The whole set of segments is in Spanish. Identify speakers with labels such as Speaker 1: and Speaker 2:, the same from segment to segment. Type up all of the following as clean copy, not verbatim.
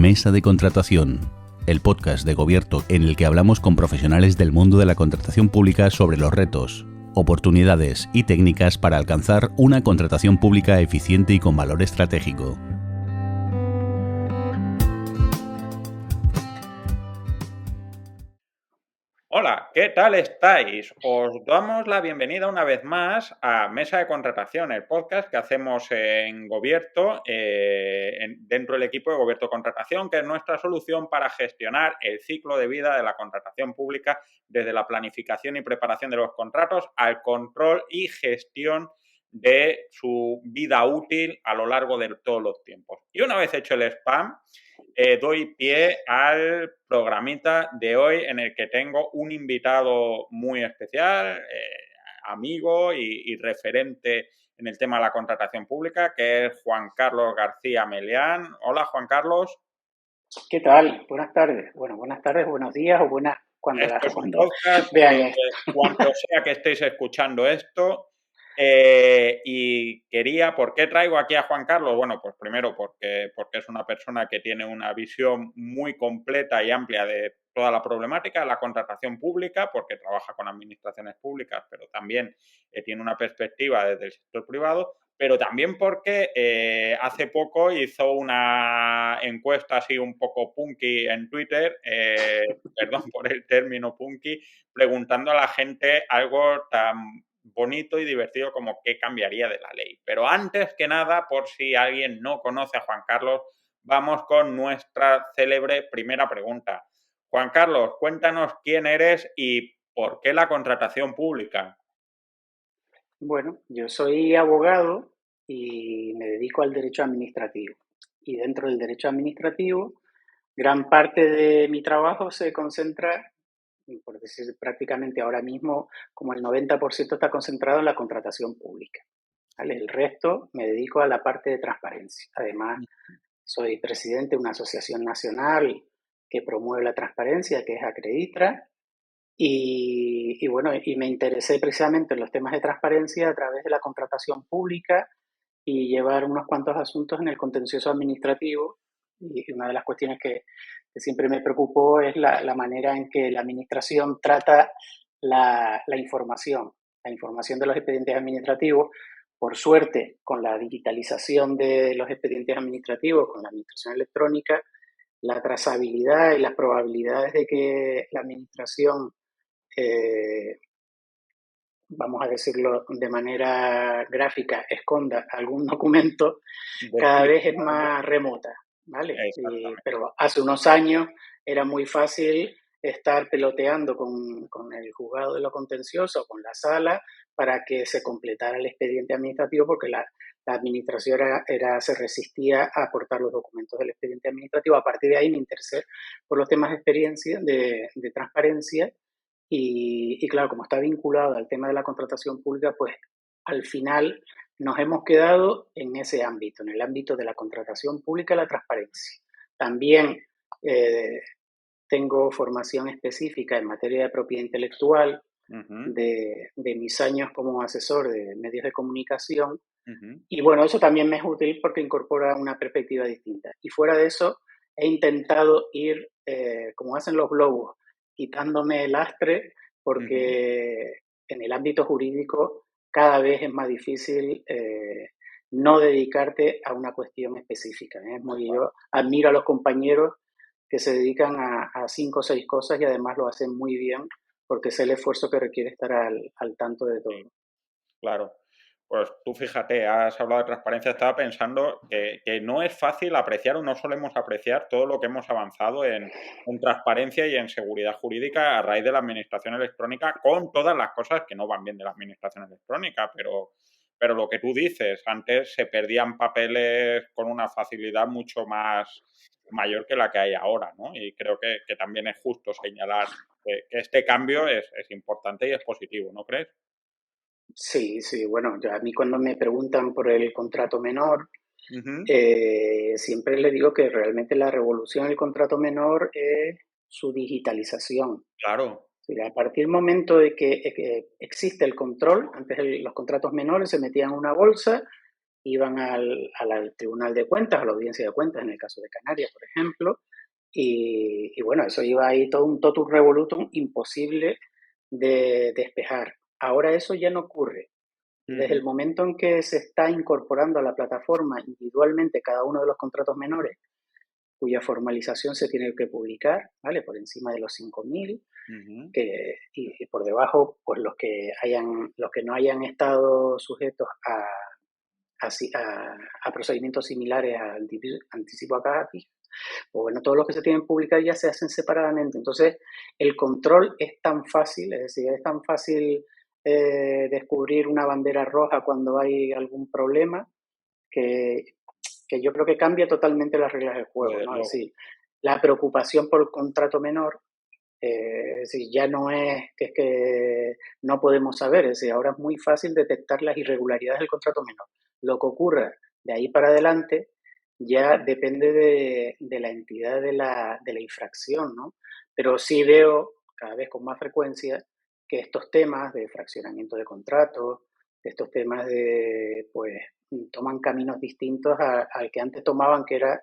Speaker 1: Mesa de Contratación, el podcast de Gobierto en el que hablamos con profesionales del mundo de la contratación pública sobre los retos, oportunidades y técnicas para alcanzar una contratación pública eficiente y con valor estratégico.
Speaker 2: Hola, ¿qué tal estáis? Os damos la bienvenida una vez más a Mesa de Contratación, el podcast que hacemos en Gobierto, dentro del equipo de Gobierto Contratación, que es nuestra solución para gestionar el ciclo de vida de la contratación pública, desde la planificación y preparación de los contratos al control y gestión de su vida útil a lo largo de todos los tiempos. Y una vez hecho el spam, doy pie al programita de hoy en el que tengo un invitado muy especial, amigo y referente en el tema de la contratación pública, que es Juan Carlos García Meleán. Hola, Juan Carlos.
Speaker 3: ¿Qué tal? Buenas tardes. Bueno, buenas tardes, buenos días o buenas cuando
Speaker 2: Esto es un podcast,
Speaker 3: vean esto.
Speaker 2: cuando sea que estéis escuchando esto. Y quería, ¿por qué traigo aquí a Juan Carlos? Bueno, pues primero porque es una persona que tiene una visión muy completa y amplia de toda la problemática de la contratación pública, porque trabaja con administraciones públicas, pero también tiene una perspectiva desde el sector privado, pero también porque hace poco hizo una encuesta así un poco punky en Twitter, perdón por el término punky, preguntando a la gente algo tan bonito y divertido como qué cambiaría de la ley. Pero antes que nada, por si alguien no conoce a Juan Carlos, vamos con nuestra célebre primera pregunta. Juan Carlos, cuéntanos quién eres y por qué la contratación pública.
Speaker 3: Bueno, yo soy abogado y me dedico al derecho administrativo. Y dentro del derecho administrativo, gran parte de mi trabajo se concentra, por decir prácticamente ahora mismo, como el 90% está concentrado en la contratación pública. ¿Vale? El resto me dedico a la parte de transparencia. Además, soy presidente de una asociación nacional que promueve la transparencia, que es Acreditra. Y bueno, y me interesé precisamente en los temas de transparencia a través de la contratación pública y llevar unos cuantos asuntos en el contencioso administrativo. Y una de las cuestiones que siempre me preocupó es la manera en que la administración trata la información de los expedientes administrativos. Por suerte, con la digitalización de los expedientes administrativos, con la administración electrónica, la trazabilidad y las probabilidades de que la administración, vamos a decirlo de manera gráfica, esconda algún documento, cada vez es más remota, ¿vale? Pero hace unos años era muy fácil estar peloteando con el juzgado de lo contencioso, con la sala, para que se completara el expediente administrativo, porque la administración se resistía a aportar los documentos del expediente administrativo. A partir de ahí me interesé por los temas de experiencia, de transparencia, y claro, como está vinculado al tema de la contratación pública, pues al final nos hemos quedado en ese ámbito, en el ámbito de la contratación pública y la transparencia. También tengo formación específica en materia de propiedad intelectual, de mis años como asesor de medios de comunicación. Y bueno, eso también me es útil porque incorpora una perspectiva distinta. Y fuera de eso, he intentado ir, como hacen los globos, quitándome el lastre, porque en el ámbito jurídico cada vez es más difícil no dedicarte a una cuestión específica. Yo admiro a los compañeros que se dedican a 5 o 6 cosas y además lo hacen muy bien, porque es el esfuerzo que requiere estar al tanto de todo.
Speaker 2: Claro. Pues tú fíjate, has hablado de transparencia, estaba pensando que no es fácil apreciar o no solemos apreciar todo lo que hemos avanzado en transparencia y en seguridad jurídica a raíz de la administración electrónica, con todas las cosas que no van bien de la administración electrónica, pero lo que tú dices, antes se perdían papeles con una facilidad mucho más mayor que la que hay ahora, ¿no? Y creo que también es justo señalar que este cambio es importante y es positivo, ¿no crees?
Speaker 3: Sí, bueno, a mí cuando me preguntan por el contrato menor, siempre le digo que realmente la revolución del contrato menor es su digitalización.
Speaker 2: Claro.
Speaker 3: A partir del momento de que existe el control, antes los contratos menores se metían en una bolsa iban al Tribunal de Cuentas, a la Audiencia de Cuentas, en el caso de Canarias, por ejemplo, y bueno, eso iba ahí todo un totum revolutum imposible de despejar. Ahora eso ya no ocurre. Desde el momento en que se está incorporando a la plataforma individualmente cada uno de los contratos menores, cuya formalización se tiene que publicar, ¿vale? Por encima de los 5.000, y por debajo, pues los que no hayan estado sujetos a procedimientos similares al anticipo a caja fija, pues bueno, todos los que se tienen que publicar ya se hacen separadamente. Entonces, el control es tan fácil, es decir, es tan fácil descubrir una bandera roja cuando hay algún problema que yo creo que cambia totalmente las reglas del juego, ¿no? Es decir, la preocupación por el contrato menor, es decir, ya no es que no podemos saber, es decir, ahora es muy fácil detectar las irregularidades del contrato menor. Lo que ocurra de ahí para adelante ya depende de la entidad de la infracción, ¿no? Pero sí veo cada vez con más frecuencia que estos temas de fraccionamiento de contratos, estos temas de, pues, toman caminos distintos al que antes tomaban, que era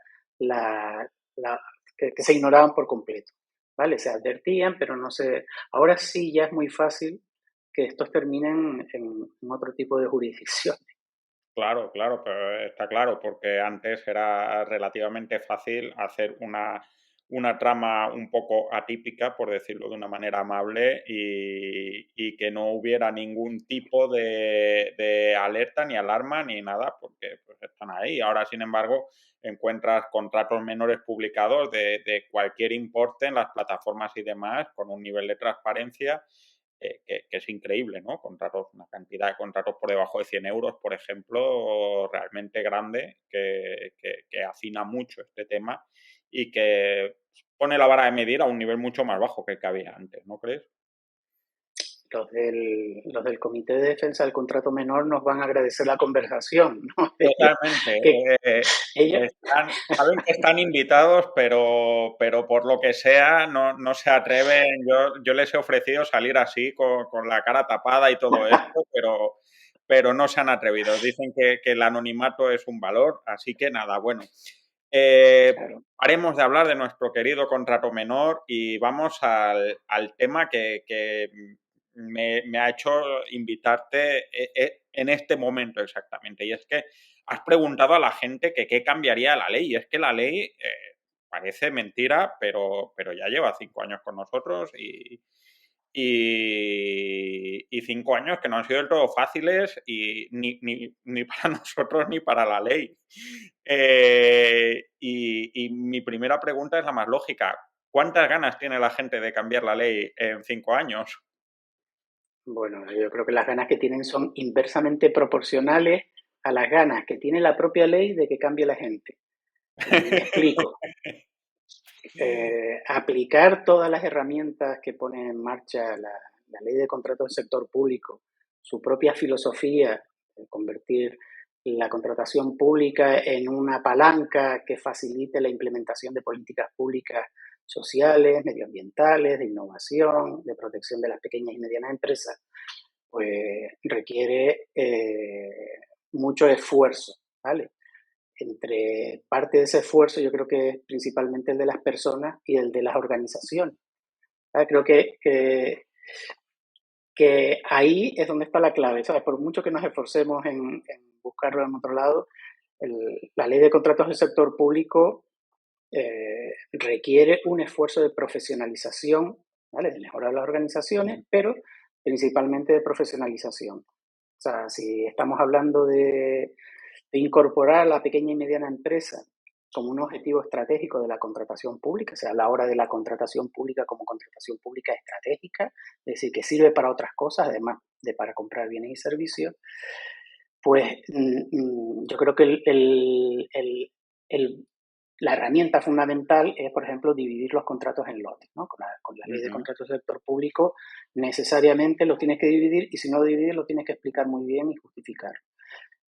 Speaker 3: que se ignoraban por completo, ¿vale? Se advertían, pero no se... Ahora sí ya es muy fácil que estos terminen en otro tipo de jurisdicción.
Speaker 2: Claro, claro, pero está claro, porque antes era relativamente fácil hacer una trama un poco atípica, por decirlo de una manera amable, y que no hubiera ningún tipo de alerta, ni alarma, ni nada, porque pues, están ahí. Ahora, sin embargo, encuentras contratos menores publicados de cualquier importe en las plataformas y demás, con un nivel de transparencia que es increíble, ¿no? Contratos, una cantidad de contratos por debajo de 100 euros, por ejemplo, realmente grande, que afina mucho este tema y que pone la vara de medir a un nivel mucho más bajo que el que había antes, ¿no crees?
Speaker 3: Los del Comité de Defensa del Contrato Menor nos van a agradecer la conversación, ¿no?
Speaker 2: Totalmente. Saben que están invitados, pero por lo que sea no se atreven. Yo les he ofrecido salir así con la cara tapada y todo esto, pero no se han atrevido. Dicen que el anonimato es un valor, así que nada, bueno.
Speaker 3: Claro.
Speaker 2: Paremos de hablar de nuestro querido contrato menor y vamos al tema que me ha hecho invitarte en este momento exactamente. Y es que has preguntado a la gente que qué cambiaría la ley. Y es que la ley parece mentira, pero ya lleva 5 años con nosotros y 5 años que no han sido del todo fáciles y ni para nosotros ni para la ley. Y mi primera pregunta es la más lógica. ¿Cuántas ganas tiene la gente de cambiar la ley en 5 años?
Speaker 3: Bueno, yo creo que las ganas que tienen son inversamente proporcionales a las ganas que tiene la propia ley de que cambie la gente. Me explico. Aplicar todas las herramientas que pone en marcha la ley de contratos del sector público, su propia filosofía, convertir la contratación pública en una palanca que facilite la implementación de políticas públicas sociales, medioambientales, de innovación, de protección de las pequeñas y medianas empresas, pues requiere mucho esfuerzo, ¿vale? Entre parte de ese esfuerzo yo creo que es principalmente el de las personas y el de las organizaciones. ¿Sabes? Creo que ahí es donde está la clave, ¿sabes? Por mucho que nos esforcemos en buscarlo en otro lado, la ley de contratos del sector público requiere un esfuerzo de profesionalización, ¿vale? De mejorar las organizaciones, pero principalmente de profesionalización. O sea, si estamos hablando de incorporar a la pequeña y mediana empresa como un objetivo estratégico de la contratación pública, o sea, a la hora de la contratación pública como contratación pública estratégica, es decir, que sirve para otras cosas, además de para comprar bienes y servicios, pues yo creo que la herramienta fundamental es, por ejemplo, dividir los contratos en lotes, ¿no? Con la ley de contratos del sector público, necesariamente los tienes que dividir y si no lo divides, lo tienes que explicar muy bien y justificar.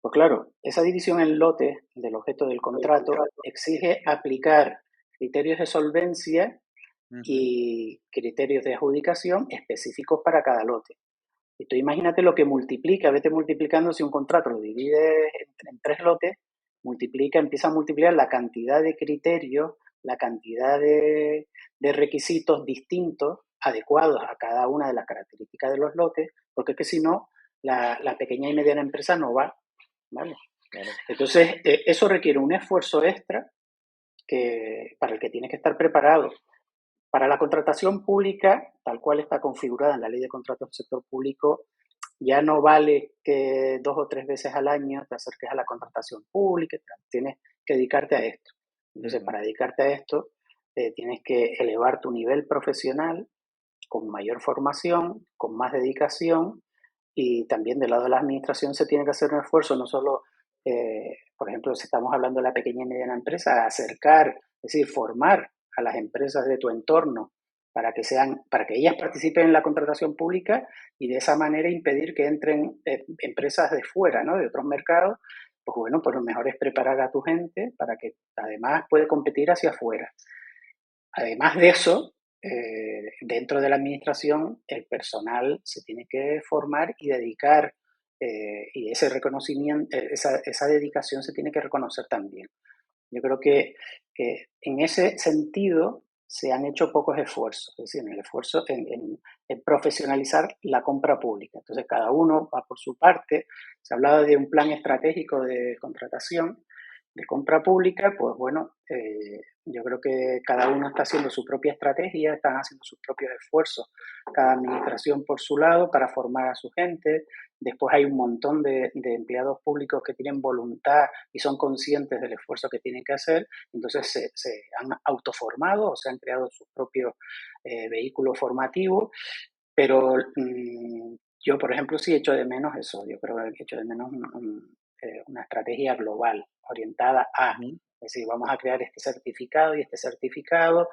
Speaker 3: Pues claro, esa división en lotes del objeto del contrato exige aplicar criterios de solvencia y criterios de adjudicación específicos para cada lote. Y tú imagínate lo que multiplica, vete multiplicando si un contrato lo divides en 3 lotes, empieza a multiplicar la cantidad de criterios, la cantidad de requisitos distintos, adecuados a cada una de las características de los lotes, porque es que si no, la pequeña y mediana empresa no va, ¿vale?
Speaker 2: Claro.
Speaker 3: Entonces, eso requiere un esfuerzo extra para el que tienes que estar preparado. Para la contratación pública, tal cual está configurada en la Ley de Contratos del Sector Público, ya no vale que 2 o 3 veces al año te acerques a la contratación pública, tienes que dedicarte a esto. Entonces, para dedicarte a esto, tienes que elevar tu nivel profesional con mayor formación, con más dedicación, y también del lado de la administración se tiene que hacer un esfuerzo, no solo, por ejemplo, si estamos hablando de la pequeña y mediana empresa, acercar, es decir, formar a las empresas de tu entorno para que ellas participen en la contratación pública y de esa manera impedir que entren empresas de fuera, ¿no? De otros mercados. Pues bueno, pues lo mejor es preparar a tu gente para que además pueda competir hacia afuera. Además de eso, dentro de la administración, el personal se tiene que formar y dedicar, y ese reconocimiento, esa dedicación se tiene que reconocer también. Yo creo que en ese sentido se han hecho pocos esfuerzos, es decir, en el esfuerzo en profesionalizar la compra pública. Entonces, cada uno va por su parte. Se ha hablado de un plan estratégico de contratación, de compra pública, pues bueno, yo creo que cada uno está haciendo su propia estrategia, están haciendo sus propios esfuerzos, cada administración por su lado para formar a su gente. Después hay un montón de empleados públicos que tienen voluntad y son conscientes del esfuerzo que tienen que hacer, entonces se han autoformado o se han creado sus propios vehículos formativos, pero yo, por ejemplo, sí echo de menos eso, yo creo que echo de menos una estrategia global orientada a, es decir, vamos a crear este certificado y este certificado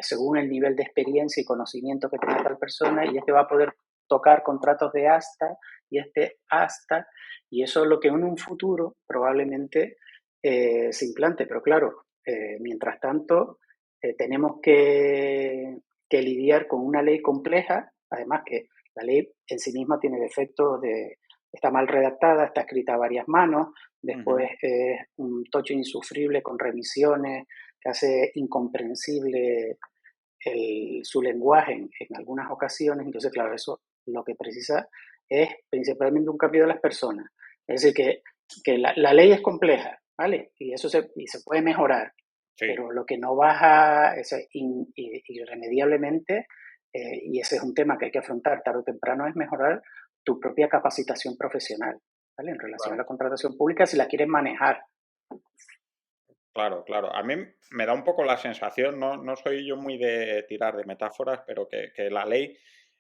Speaker 3: según el nivel de experiencia y conocimiento que tenga tal persona, y este va a poder tocar contratos de hasta y hasta, y eso es lo que en un futuro probablemente se implante, pero claro, mientras tanto tenemos que lidiar con una ley compleja, además que la ley en sí misma tiene defectos está mal redactada, está escrita a varias manos, después es un tocho insufrible con remisiones que hace incomprensible su lenguaje en algunas ocasiones. Entonces, claro, eso lo que precisa es principalmente un cambio de las personas. Es decir, que la ley es compleja, ¿vale? Y eso se puede mejorar, sí, pero lo que no baja irremediablemente, y ese es un tema que hay que afrontar tarde o temprano, es mejorar tu propia capacitación profesional, ¿vale? En relación a la contratación pública, si la quieres manejar.
Speaker 2: Claro, claro. A mí me da un poco la sensación, no soy yo muy de tirar de metáforas, pero que la ley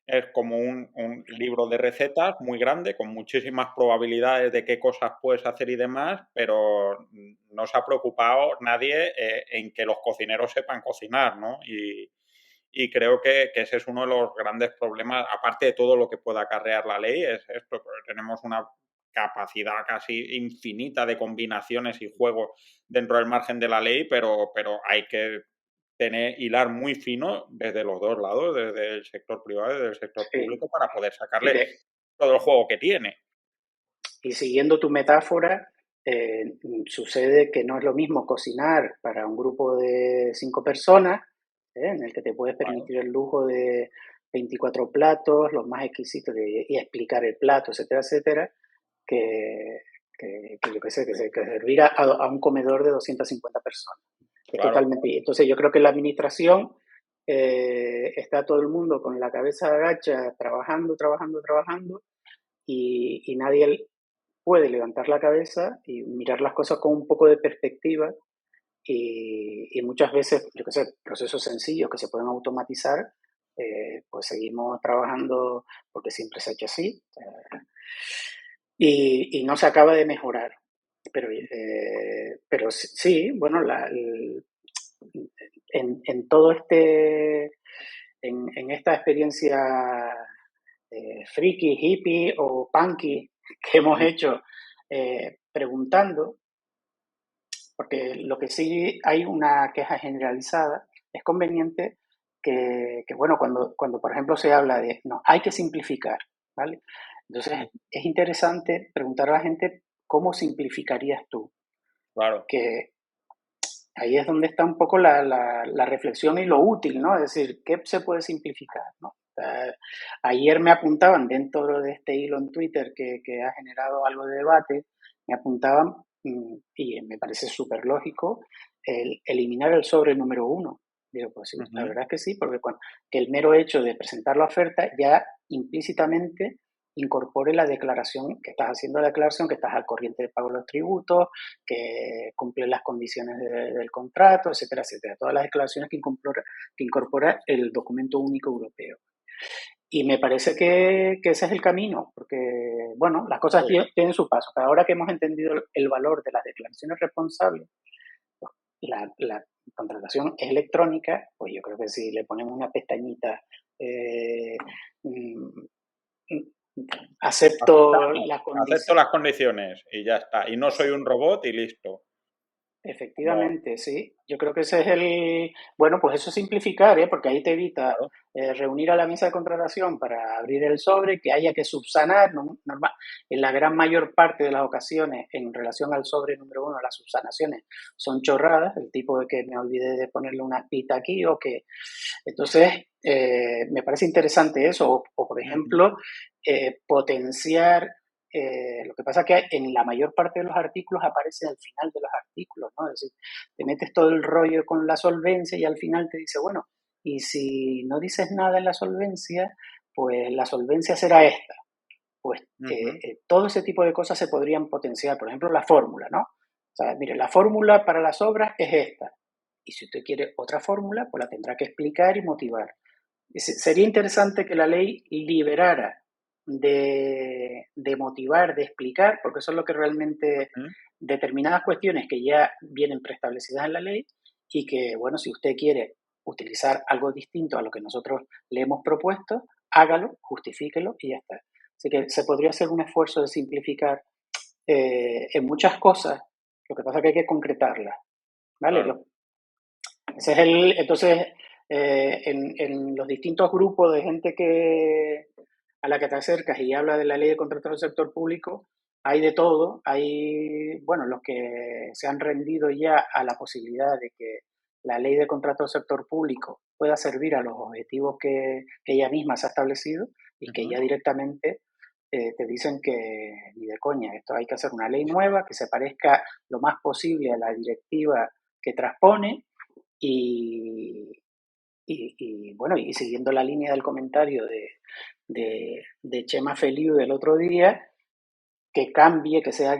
Speaker 2: es como un libro de recetas muy grande, con muchísimas probabilidades de qué cosas puedes hacer y demás, pero no se ha preocupado nadie en que los cocineros sepan cocinar, ¿no? Y creo que ese es uno de los grandes problemas, aparte de todo lo que pueda acarrear la ley, es esto, tenemos una capacidad casi infinita de combinaciones y juegos dentro del margen de la ley, pero hay que hilar muy fino desde los dos lados, desde el sector privado y desde el sector público, para poder sacarle todo el juego que tiene.
Speaker 3: Y siguiendo tu metáfora, sucede que no es lo mismo cocinar para un grupo de 5 personas, en el que te puedes permitir el lujo de 24 platos, los más exquisitos, y explicar el plato, etcétera, etcétera, que yo qué sé, que servir a un comedor de 250 personas. Es totalmente. Entonces yo creo que la administración está todo el mundo con la cabeza agacha, trabajando, y nadie puede levantar la cabeza y mirar las cosas con un poco de perspectiva, y muchas veces, yo qué sé, procesos sencillos que se pueden automatizar, pues seguimos trabajando porque siempre se ha hecho así, y no se acaba de mejorar. Pero sí, bueno, en todo en esta experiencia friki, hippie o punky que hemos hecho preguntando, porque lo que sí hay una queja generalizada, es conveniente que bueno, cuando por ejemplo se habla de, no, hay que simplificar, ¿vale? Entonces, es interesante preguntar a la gente cómo simplificarías tú,
Speaker 2: Claro.
Speaker 3: que ahí es donde está un poco la reflexión y lo útil, ¿no? Es decir, ¿qué se puede simplificar, ¿no? Ayer me apuntaban dentro de este hilo en Twitter que ha generado algo de debate, me apuntaban, y me parece súper lógico, el eliminar el sobre número 1. Digo, pues sí, la verdad es que sí, porque que el mero hecho de presentar la oferta ya implícitamente incorpore la declaración, que estás haciendo la declaración, que estás al corriente de pago de los tributos, que cumple las condiciones del contrato, etcétera, etcétera. Todas las declaraciones que incorpora el documento único europeo. Y me parece que ese es el camino, porque, bueno, las cosas tienen su paso. Pero ahora que hemos entendido el valor de las declaraciones responsables, pues, la contratación es electrónica, pues yo creo que si le ponemos una pestañita, mm, acepto
Speaker 2: Acepto las condiciones y ya está. Y no soy un robot y listo.
Speaker 3: Efectivamente, sí. Yo creo que ese es el... Bueno, pues eso es simplificar, ¿eh? Porque ahí te evita reunir a la mesa de contratación para abrir el sobre, que haya que subsanar. Normal. En la gran mayor parte de las ocasiones, en relación al sobre número 1, las subsanaciones son chorradas, el tipo de que me olvidé de ponerle una pita aquí o que... Entonces, me parece interesante eso. O por ejemplo, potenciar... lo que pasa es que en la mayor parte de los artículos aparece al final de los artículos, ¿no? Es decir, te metes todo el rollo con la solvencia y al final te dice, bueno, y si no dices nada en la solvencia, pues la solvencia será esta. Pues todo ese tipo de cosas se podrían potenciar. Por ejemplo, la fórmula, ¿no? O sea, mire, la fórmula para las obras es esta. Y si usted quiere otra fórmula, pues la tendrá que explicar y motivar. Sería interesante que la ley liberara de motivar, de explicar, porque eso es lo que realmente determinadas cuestiones que ya vienen preestablecidas en la ley y que, bueno, si usted quiere utilizar algo distinto a lo que nosotros le hemos propuesto, hágalo, justifíquelo y ya está. Así que se podría hacer un esfuerzo de simplificar en muchas cosas, lo que pasa es que hay que concretarlas, ¿vale?
Speaker 2: Claro.
Speaker 3: Ese es entonces, en los distintos grupos de gente a la que te acercas y habla de la ley de contratos del sector público, hay de todo. Hay, bueno, los que se han rendido ya a la posibilidad de que la ley de contratos del sector público pueda servir a los objetivos que ella misma se ha establecido y que ya directamente te dicen que ni de coña, esto hay que hacer una ley nueva que se parezca lo más posible a la directiva que transpone y bueno, y siguiendo la línea del comentario de Chema Feliu del otro día, que cambie, que sea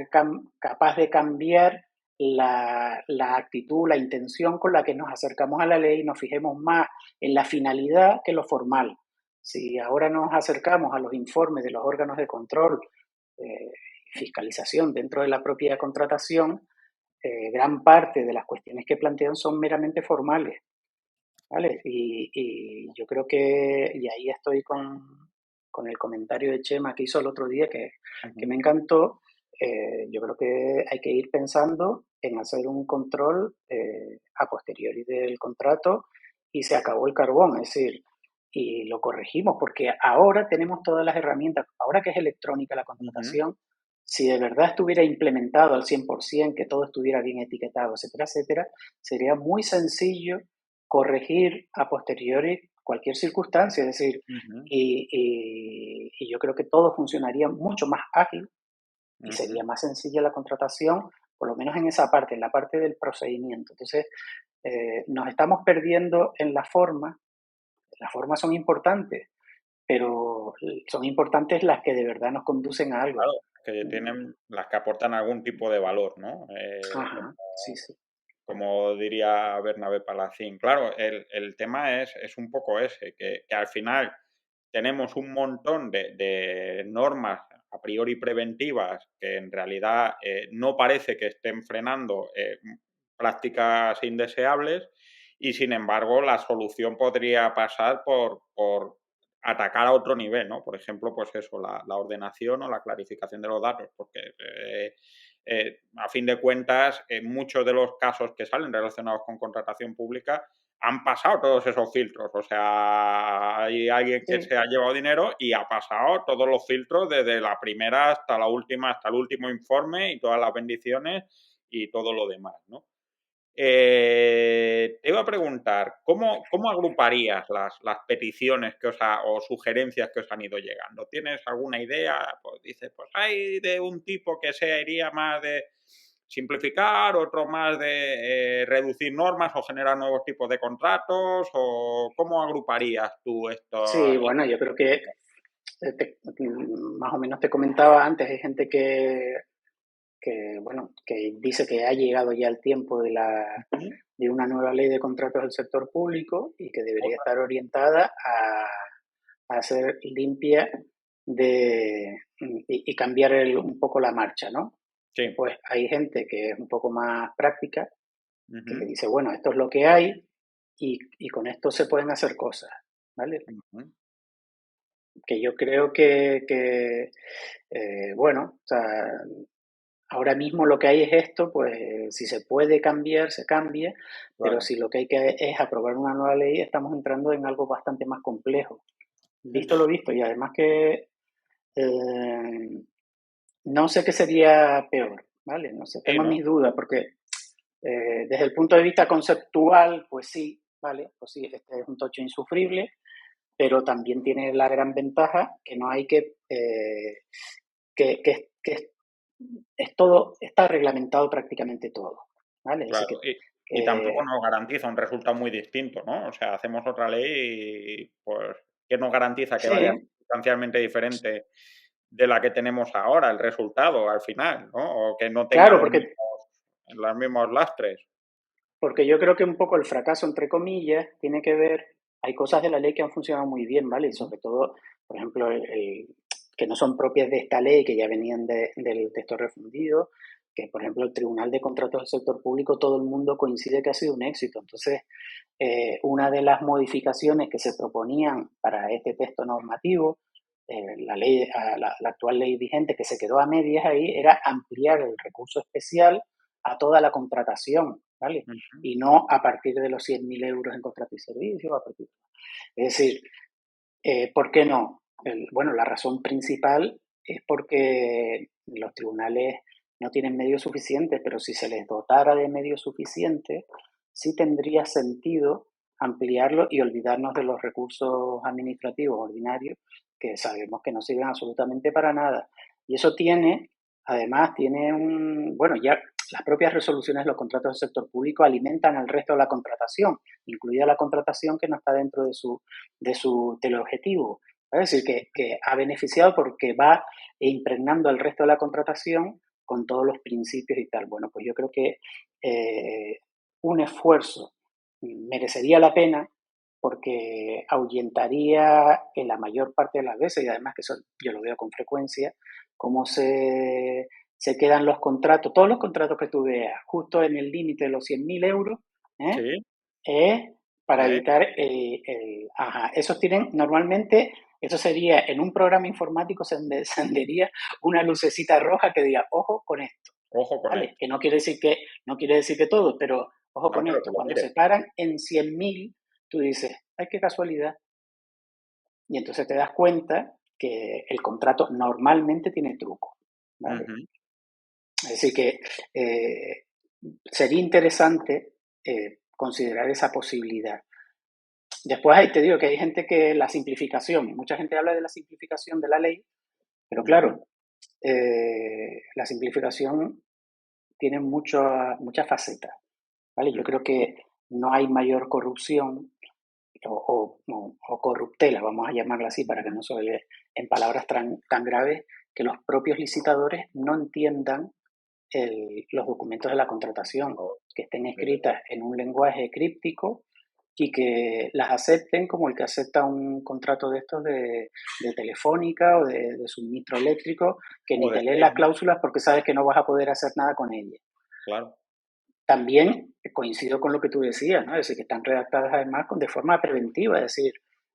Speaker 3: capaz de cambiar la actitud, la intención con la que nos acercamos a la ley y nos fijemos más en la finalidad que lo formal. Si ahora nos acercamos a los informes de los órganos de control, fiscalización dentro de la propia contratación, gran parte de las cuestiones que plantean son meramente formales, ¿vale? Y yo creo que, y ahí estoy con el comentario de Chema que hizo el otro día, que me encantó. Yo creo que hay que ir pensando en hacer un control a posteriori del contrato y se acabó el carbón, es decir, y lo corregimos porque ahora tenemos todas las herramientas, ahora que es electrónica la contratación, si de verdad estuviera implementado al 100%, que todo estuviera bien etiquetado, etcétera, etcétera, sería muy sencillo corregir a posteriori cualquier circunstancia, es decir, y yo creo que todo funcionaría mucho más ágil y sería más sencilla la contratación, por lo menos en esa parte, en la parte del procedimiento. Entonces, nos estamos perdiendo en la forma. Las formas son importantes, pero son importantes las que de verdad nos conducen a algo.
Speaker 2: Claro, que tienen las que aportan algún tipo de valor, ¿no?
Speaker 3: Ajá, sí, sí.
Speaker 2: Como diría Bernabé Palacín. Claro, el tema es un poco ese, que al final tenemos un montón de normas a priori preventivas que en realidad no parece que estén frenando prácticas indeseables y sin embargo la solución podría pasar por atacar a otro nivel, ¿no? Por ejemplo, pues eso, la ordenación o la clarificación de los datos, porque a fin de cuentas, muchos de los casos que salen relacionados con contratación pública han pasado todos esos filtros. O sea, hay alguien que
Speaker 3: Sí,
Speaker 2: se ha llevado dinero y ha pasado todos los filtros desde la primera hasta la última, hasta el último informe y todas las bendiciones y todo lo demás, ¿no? Te iba a preguntar, ¿cómo agruparías las peticiones o sugerencias que os han ido llegando? ¿Tienes alguna idea? Pues dices, pues hay de un tipo que sería más de simplificar, otro más de reducir normas o generar nuevos tipos de contratos, o ¿cómo agruparías tú esto?
Speaker 3: sí, bueno, yo creo que más o menos te comentaba antes, hay gente bueno, que dice que ha llegado ya el tiempo de una nueva ley de contratos del sector público y que debería estar orientada a ser limpia y cambiar un poco la marcha, ¿no?
Speaker 2: Sí.
Speaker 3: Pues hay gente que es un poco más práctica, que
Speaker 2: Ujú,
Speaker 3: dice, bueno, esto es lo que hay y con esto se pueden hacer cosas, ¿vale?
Speaker 2: ujú,
Speaker 3: Que yo creo bueno, o sea, ahora mismo lo que hay es esto, pues si se puede cambiar, se cambia, pero
Speaker 2: claro.
Speaker 3: si lo que hay que es aprobar una nueva ley, estamos entrando en algo bastante más complejo. Visto lo visto, y además que eh, no sé qué sería peor, ¿vale? No sé,
Speaker 2: Sí,
Speaker 3: tengo
Speaker 2: ¿no?
Speaker 3: mis dudas, porque desde el punto de vista conceptual, pues sí, ¿vale? Pues sí, este es un tocho insufrible, pero también tiene la gran ventaja que no hay que es todo, está reglamentado prácticamente todo, ¿vale? Es decir,
Speaker 2: Claro, y tampoco
Speaker 3: que
Speaker 2: nos garantiza un resultado muy distinto, ¿no? O sea, hacemos otra ley y, pues, ¿qué nos garantiza que vaya a ser
Speaker 3: sí,
Speaker 2: sustancialmente diferente de la que tenemos ahora, el resultado al final, ¿no? O que no tenga
Speaker 3: claro,
Speaker 2: los mismos lastres.
Speaker 3: porque yo creo que un poco el fracaso, entre comillas, tiene que ver, hay cosas de la ley que han funcionado muy bien, ¿vale? Y
Speaker 2: Ujú.
Speaker 3: sobre todo, por ejemplo, que no son propias de esta ley, que ya venían del texto refundido, que por ejemplo el Tribunal de Contratos del Sector Público, todo el mundo coincide que ha sido un éxito. Entonces, una de las modificaciones que se proponían para este texto normativo, la actual ley vigente que se quedó a medias ahí, era ampliar el recurso especial a toda la contratación, ¿vale?
Speaker 2: Ujú.
Speaker 3: Y no a partir de los 100.000 euros en contrato y servicio. Es decir, ¿por qué no? Bueno, la razón principal es porque los tribunales no tienen medios suficientes, pero si se les dotara de medios suficientes, sí tendría sentido ampliarlo y olvidarnos de los recursos administrativos ordinarios que sabemos que no sirven absolutamente para nada. Y eso además tiene bueno, ya las propias resoluciones de los contratos del sector público alimentan al resto de la contratación, incluida la contratación que no está dentro de su teleobjetivo. Es decir, que ha beneficiado porque va impregnando al resto de la contratación con todos los principios y tal. Bueno, pues yo creo que eh, un esfuerzo merecería la pena porque ahuyentaría en la mayor parte de las veces, y además que eso yo lo veo con frecuencia, cómo se quedan los contratos, todos los contratos que tú veas, justo en el límite de los 100.000 euros, ¿eh?
Speaker 2: Sí,
Speaker 3: Es para
Speaker 2: ¿eh?
Speaker 3: evitar ajá, esos tienen normalmente, eso sería en un programa informático se encendería una lucecita roja que diga, ojo con esto,
Speaker 2: Ojo con
Speaker 3: ¿vale?
Speaker 2: esto.
Speaker 3: Que no quiere decir que todo, pero ojo
Speaker 2: No,
Speaker 3: con
Speaker 2: pero
Speaker 3: esto.
Speaker 2: que lo
Speaker 3: Cuando se
Speaker 2: mires.
Speaker 3: paran en 100.000, tú dices, ay, qué casualidad. Y entonces te das cuenta que el contrato normalmente tiene truco, ¿vale?
Speaker 2: Ujú.
Speaker 3: Es decir, que sería interesante considerar esa posibilidad. Después ahí te digo que hay gente que la simplificación, mucha gente habla de la simplificación de la ley, pero
Speaker 2: Ujú.
Speaker 3: claro, la simplificación tiene muchas facetas, ¿vale? Yo
Speaker 2: Ujú.
Speaker 3: creo que no hay mayor corrupción o corruptela, vamos a llamarla así para que no se oye en palabras tan graves, que los propios licitadores no entiendan los documentos de la contratación,
Speaker 2: Oh,
Speaker 3: que estén
Speaker 2: desde luego.
Speaker 3: escritas en un lenguaje críptico y que las acepten como el que acepta un contrato de estos de Telefónica o de suministro eléctrico, que
Speaker 2: O
Speaker 3: ni
Speaker 2: de
Speaker 3: te lees
Speaker 2: seis,
Speaker 3: las
Speaker 2: ¿no?
Speaker 3: cláusulas porque sabes que no vas a poder hacer nada con ellas.
Speaker 2: Claro.
Speaker 3: También coincido con lo que tú decías, ¿no? Es decir, que están redactadas además de forma preventiva, es decir,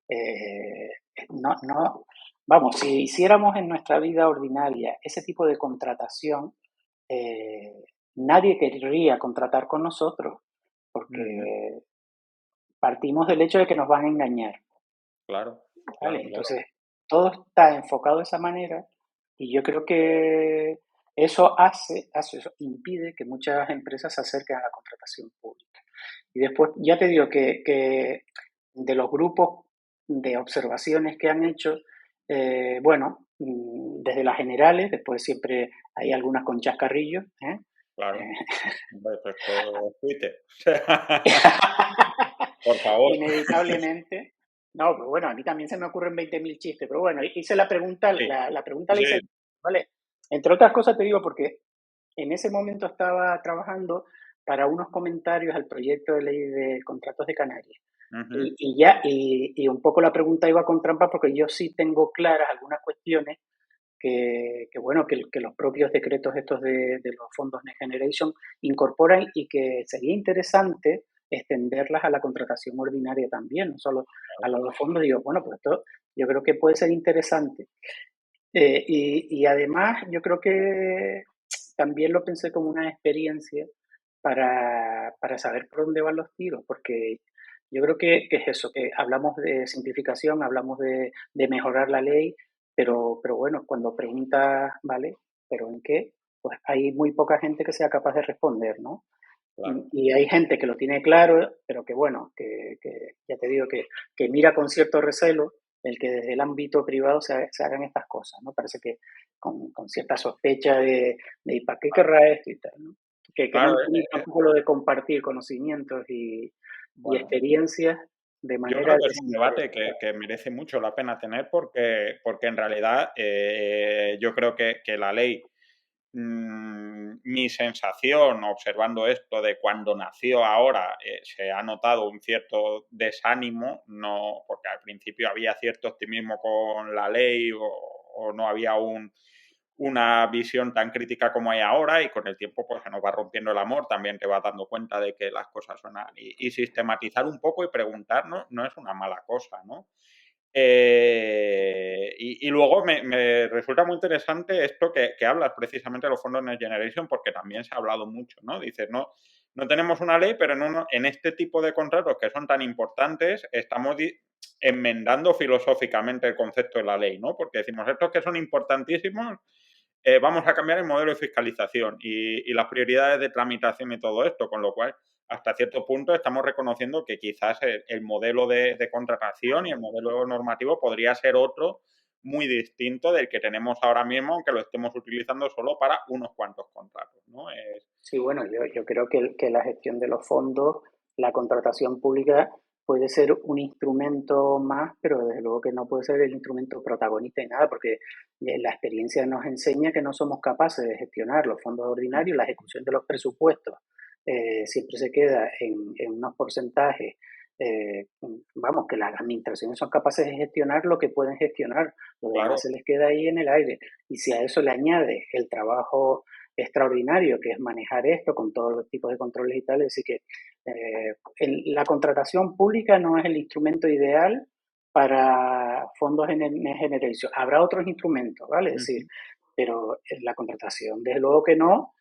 Speaker 3: eh, no, vamos, si hiciéramos en nuestra vida ordinaria ese tipo de contratación, nadie querría contratar con nosotros,
Speaker 2: Ujú.
Speaker 3: porque partimos del hecho de que nos van a engañar,
Speaker 2: Claro,
Speaker 3: ¿vale?
Speaker 2: claro, claro.
Speaker 3: Entonces, todo está enfocado de esa manera y yo creo que eso impide que muchas empresas se acerquen a la contratación pública. Y después, ya te digo que de los grupos de observaciones que han hecho, bueno, desde las generales, después siempre hay algunas con chascarrillos, ¿eh?
Speaker 2: Claro.
Speaker 3: Eh,
Speaker 2: Hombre, pues esto es Twitter. Por favor.
Speaker 3: Inevitablemente. No, pero bueno, a mí también se me ocurren 20.000 chistes, pero bueno, hice la pregunta,
Speaker 2: Sí,
Speaker 3: la pregunta la
Speaker 2: sí.
Speaker 3: hice, ¿vale? Entre otras cosas te digo porque en ese momento estaba trabajando para unos comentarios al proyecto de ley de contratos de Canarias.
Speaker 2: Ujú.
Speaker 3: Y un poco la pregunta iba con trampa porque yo sí tengo claras algunas cuestiones bueno, que los propios decretos estos de los fondos Next Generation incorporan y que sería interesante extenderlas a la contratación ordinaria también, no solo a los dos fondos. Digo, bueno, pues esto yo creo que puede ser interesante. Y además yo creo que también lo pensé como una experiencia para saber por dónde van los tiros, porque yo creo que es eso, que hablamos de simplificación, hablamos de mejorar la ley, pero bueno, cuando preguntas, ¿vale? ¿Pero en qué? Pues hay muy poca gente que sea capaz de responder, ¿no?
Speaker 2: Claro.
Speaker 3: Y hay gente que lo tiene claro, pero que bueno, que ya te digo que mira con cierto recelo el que desde el ámbito privado se hagan estas cosas, ¿no? Parece que con cierta sospecha de ¿para qué querrá esto y tal, ¿no? Que no
Speaker 2: Claro,
Speaker 3: entienden tampoco lo de compartir conocimientos y
Speaker 2: bueno,
Speaker 3: experiencias de
Speaker 2: yo
Speaker 3: manera
Speaker 2: creo que es un debate
Speaker 3: desinteresada.
Speaker 2: que merece mucho la pena tener porque en realidad yo creo que la ley, mi sensación observando esto de cuando nació ahora, se ha notado un cierto desánimo, no, porque al principio había cierto optimismo con la ley o no había una visión tan crítica como hay ahora y con el tiempo pues se nos va rompiendo el amor, también te vas dando cuenta de que las cosas son así. Y sistematizar un poco y preguntarnos no es una mala cosa, ¿no? Y luego me resulta muy interesante esto que hablas precisamente de los fondos Next Generation, porque también se ha hablado mucho, ¿no? Dices, no tenemos una ley, pero en este tipo de contratos que son tan importantes, estamos enmendando filosóficamente el concepto de la ley, ¿no? Porque decimos, estos que son importantísimos, vamos a cambiar el modelo de fiscalización y las prioridades de tramitación y todo esto, con lo cual, hasta cierto punto, estamos reconociendo que quizás el modelo de contratación y el modelo normativo podría ser otro muy distinto del que tenemos ahora mismo, aunque lo estemos utilizando solo para unos cuantos contratos, ¿no?
Speaker 3: Sí, bueno, yo creo que la gestión de los fondos, la contratación pública puede ser un instrumento más, pero desde luego que no puede ser el instrumento protagonista y nada, porque la experiencia nos enseña que no somos capaces de gestionar los fondos ordinarios, la ejecución de los presupuestos siempre se queda en unos porcentajes, vamos, que las administraciones son capaces de gestionar lo que pueden gestionar, lo
Speaker 2: Claro,
Speaker 3: demás se les queda ahí en el aire. Y si a eso le añade el trabajo extraordinario que es manejar esto con todos los tipos de controles y tal. Así que la contratación pública no es el instrumento ideal para fondos en Generation. Habrá otros instrumentos, ¿vale? Es decir, pero la contratación, desde luego que no,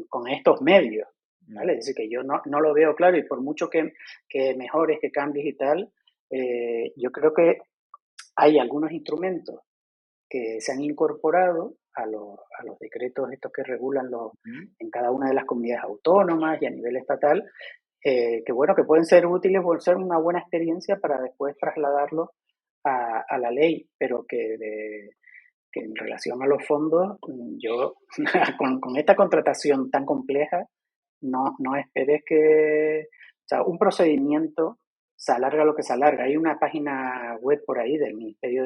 Speaker 3: con estos medios, ¿vale? Es decir, que yo no lo veo claro y por mucho que mejores, que cambies y tal, yo creo que hay algunos instrumentos que se han incorporado a los decretos estos que regulan en cada una de las comunidades autónomas y a nivel estatal, que bueno, que pueden ser útiles, pueden ser una buena experiencia para después trasladarlo a la ley, pero que en relación a los fondos, yo con esta contratación tan compleja, no esperes que, o sea, un procedimiento se alarga lo que se alarga. Hay una página web por ahí del Ministerio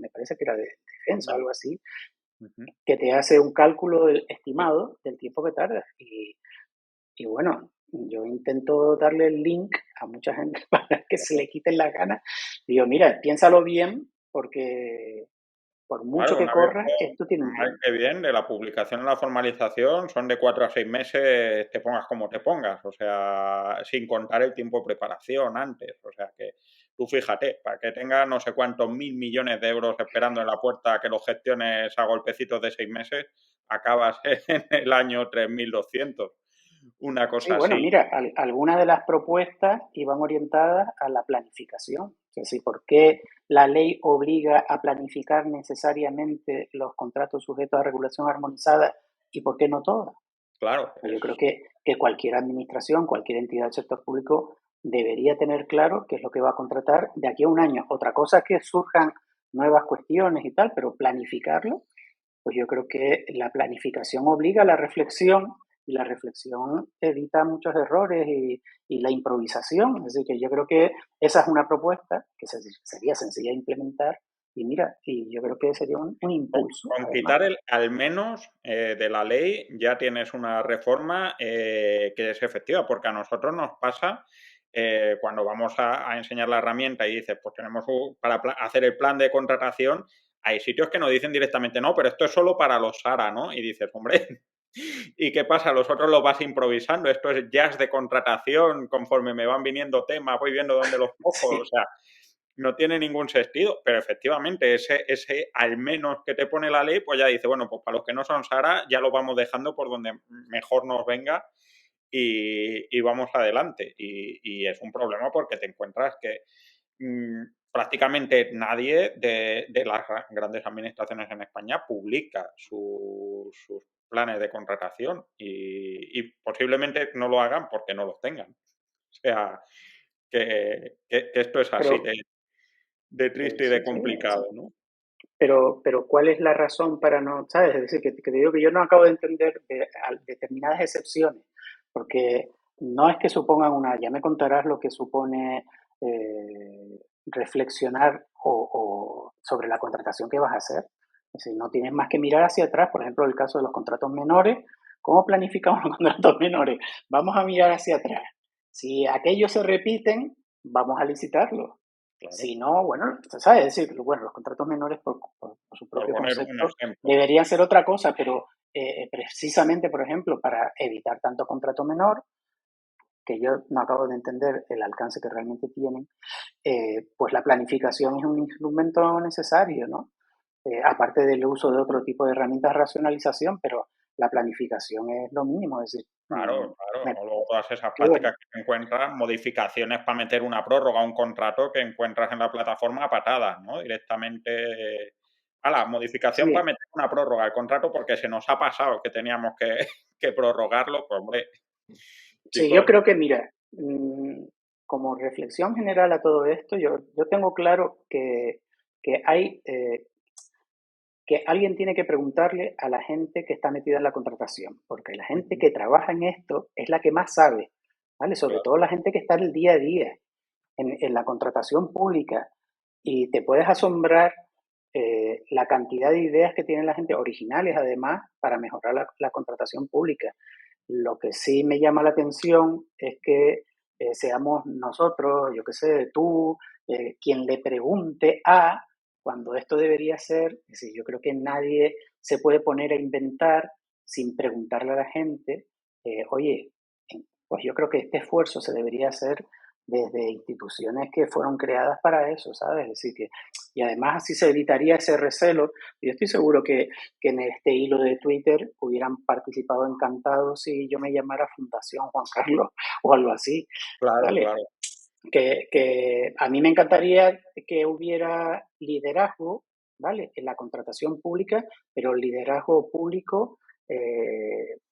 Speaker 3: me parece que era de Defensa o algo así, que te hace un cálculo estimado del tiempo que tarda. Y bueno, yo intento darle el link a mucha gente para que se le quiten las ganas. Digo, mira, piénsalo bien, porque por mucho
Speaker 2: claro,
Speaker 3: que
Speaker 2: una vez
Speaker 3: corras, esto tiene un
Speaker 2: mal
Speaker 3: tiempo.
Speaker 2: que bien, de la publicación a la formalización son de 4 a 6 meses, te pongas como te pongas, o sea, sin contar el tiempo de preparación antes. O sea que tú fíjate, para que tengas no sé cuántos 1.000 millones de euros esperando en la puerta que los gestiones a golpecitos de 6 meses, acabas en el año 3.200. una
Speaker 3: Sí,
Speaker 2: cosa
Speaker 3: bueno,
Speaker 2: así.
Speaker 3: mira, algunas de las propuestas iban orientadas a la planificación. Es decir, ¿por qué la ley obliga a planificar necesariamente los contratos sujetos a regulación armonizada y por qué no todas?
Speaker 2: Claro,
Speaker 3: Pues yo creo que cualquier administración, cualquier entidad del sector público debería tener claro qué es lo que va a contratar de aquí a un año. Otra cosa es que surjan nuevas cuestiones y tal, pero planificarlo, pues yo creo que la planificación obliga a la reflexión y la reflexión evita muchos errores y la improvisación. Es decir, que yo creo que esa es una propuesta que sería sencilla de implementar y mira, y yo creo que sería un impulso,
Speaker 2: con
Speaker 3: además.
Speaker 2: quitar al menos de la ley ya tienes una reforma que es efectiva, porque a nosotros nos pasa cuando vamos a enseñar la herramienta y dices, pues tenemos para hacer el plan de contratación, hay sitios que nos dicen directamente, no, pero esto es solo para los SARA, ¿no? Y dices, hombre, ¿y qué pasa? Los otros lo vas improvisando, esto es jazz de contratación, conforme me van viniendo temas, voy viendo dónde los cojo, o
Speaker 3: Sí,
Speaker 2: sea, no tiene ningún sentido, pero efectivamente ese al menos que te pone la ley, pues ya dice, bueno, pues para los que no son Sara ya lo vamos dejando por donde mejor nos venga y vamos adelante. Y es un problema porque te encuentras que prácticamente nadie de las grandes administraciones en España publica sus planes de contratación y posiblemente no lo hagan porque no los tengan. O sea, que esto es así
Speaker 3: pero
Speaker 2: de
Speaker 3: sí,
Speaker 2: triste y
Speaker 3: sí,
Speaker 2: de
Speaker 3: sí.
Speaker 2: complicado, ¿no?
Speaker 3: Pero ¿cuál es la razón para no, sabes? Es decir, que te digo que yo no acabo de entender determinadas excepciones, porque no es que supongan ya me contarás lo que supone reflexionar sobre la contratación que vas a hacer. Es decir, no tienes más que mirar hacia atrás, por ejemplo, el caso de los contratos menores. ¿Cómo planificamos los contratos menores? Vamos a mirar hacia atrás. Si aquellos se repiten, vamos a licitarlos.
Speaker 2: Claro,
Speaker 3: Si no, bueno, ¿sabes? Es decir, bueno, los contratos menores por su
Speaker 2: por
Speaker 3: propio
Speaker 2: poner un
Speaker 3: concepto
Speaker 2: ejemplo.
Speaker 3: deberían ser otra cosa, pero precisamente, por ejemplo, para evitar tanto contrato menor, que yo no acabo de entender el alcance que realmente tienen, pues la planificación es un instrumento necesario, ¿no? Aparte del uso de otro tipo de herramientas de racionalización, pero la planificación es lo mínimo, es decir,
Speaker 2: Claro, claro.
Speaker 3: me,
Speaker 2: O luego todas esas
Speaker 3: y bueno,
Speaker 2: prácticas que te encuentras, modificaciones para meter una prórroga a un contrato que encuentras en la plataforma a patadas, ¿no? Directamente a la modificación para
Speaker 3: sí,
Speaker 2: meter una prórroga al contrato porque se nos ha pasado que teníamos que, que prorrogarlo, pues hombre,
Speaker 3: sí, yo
Speaker 2: chicos,
Speaker 3: creo que, mira, como reflexión general a todo esto, yo tengo claro que hay que alguien tiene que preguntarle a la gente que está metida en la contratación, porque la gente que trabaja en esto es la que más sabe, ¿vale? Sobre
Speaker 2: claro,
Speaker 3: todo la gente que está en el día a día, en la contratación pública, y te puedes asombrar la cantidad de ideas que tiene la gente, originales además, para mejorar la contratación pública. Lo que sí me llama la atención es que seamos nosotros, yo qué sé, tú, quien le pregunte a, cuando esto debería ser, es decir, yo creo que nadie se puede poner a inventar sin preguntarle a la gente, oye, pues yo creo que este esfuerzo se debería hacer desde instituciones que fueron creadas para eso, ¿sabes? Es decir, que, y además así se evitaría ese recelo. Yo estoy seguro que en este hilo de Twitter hubieran participado encantados si yo me llamara Fundación Juan Carlos o algo así,
Speaker 2: claro,
Speaker 3: ¿vale?
Speaker 2: claro.
Speaker 3: Que a mí me encantaría que hubiera liderazgo, ¿vale? En la contratación pública, pero liderazgo público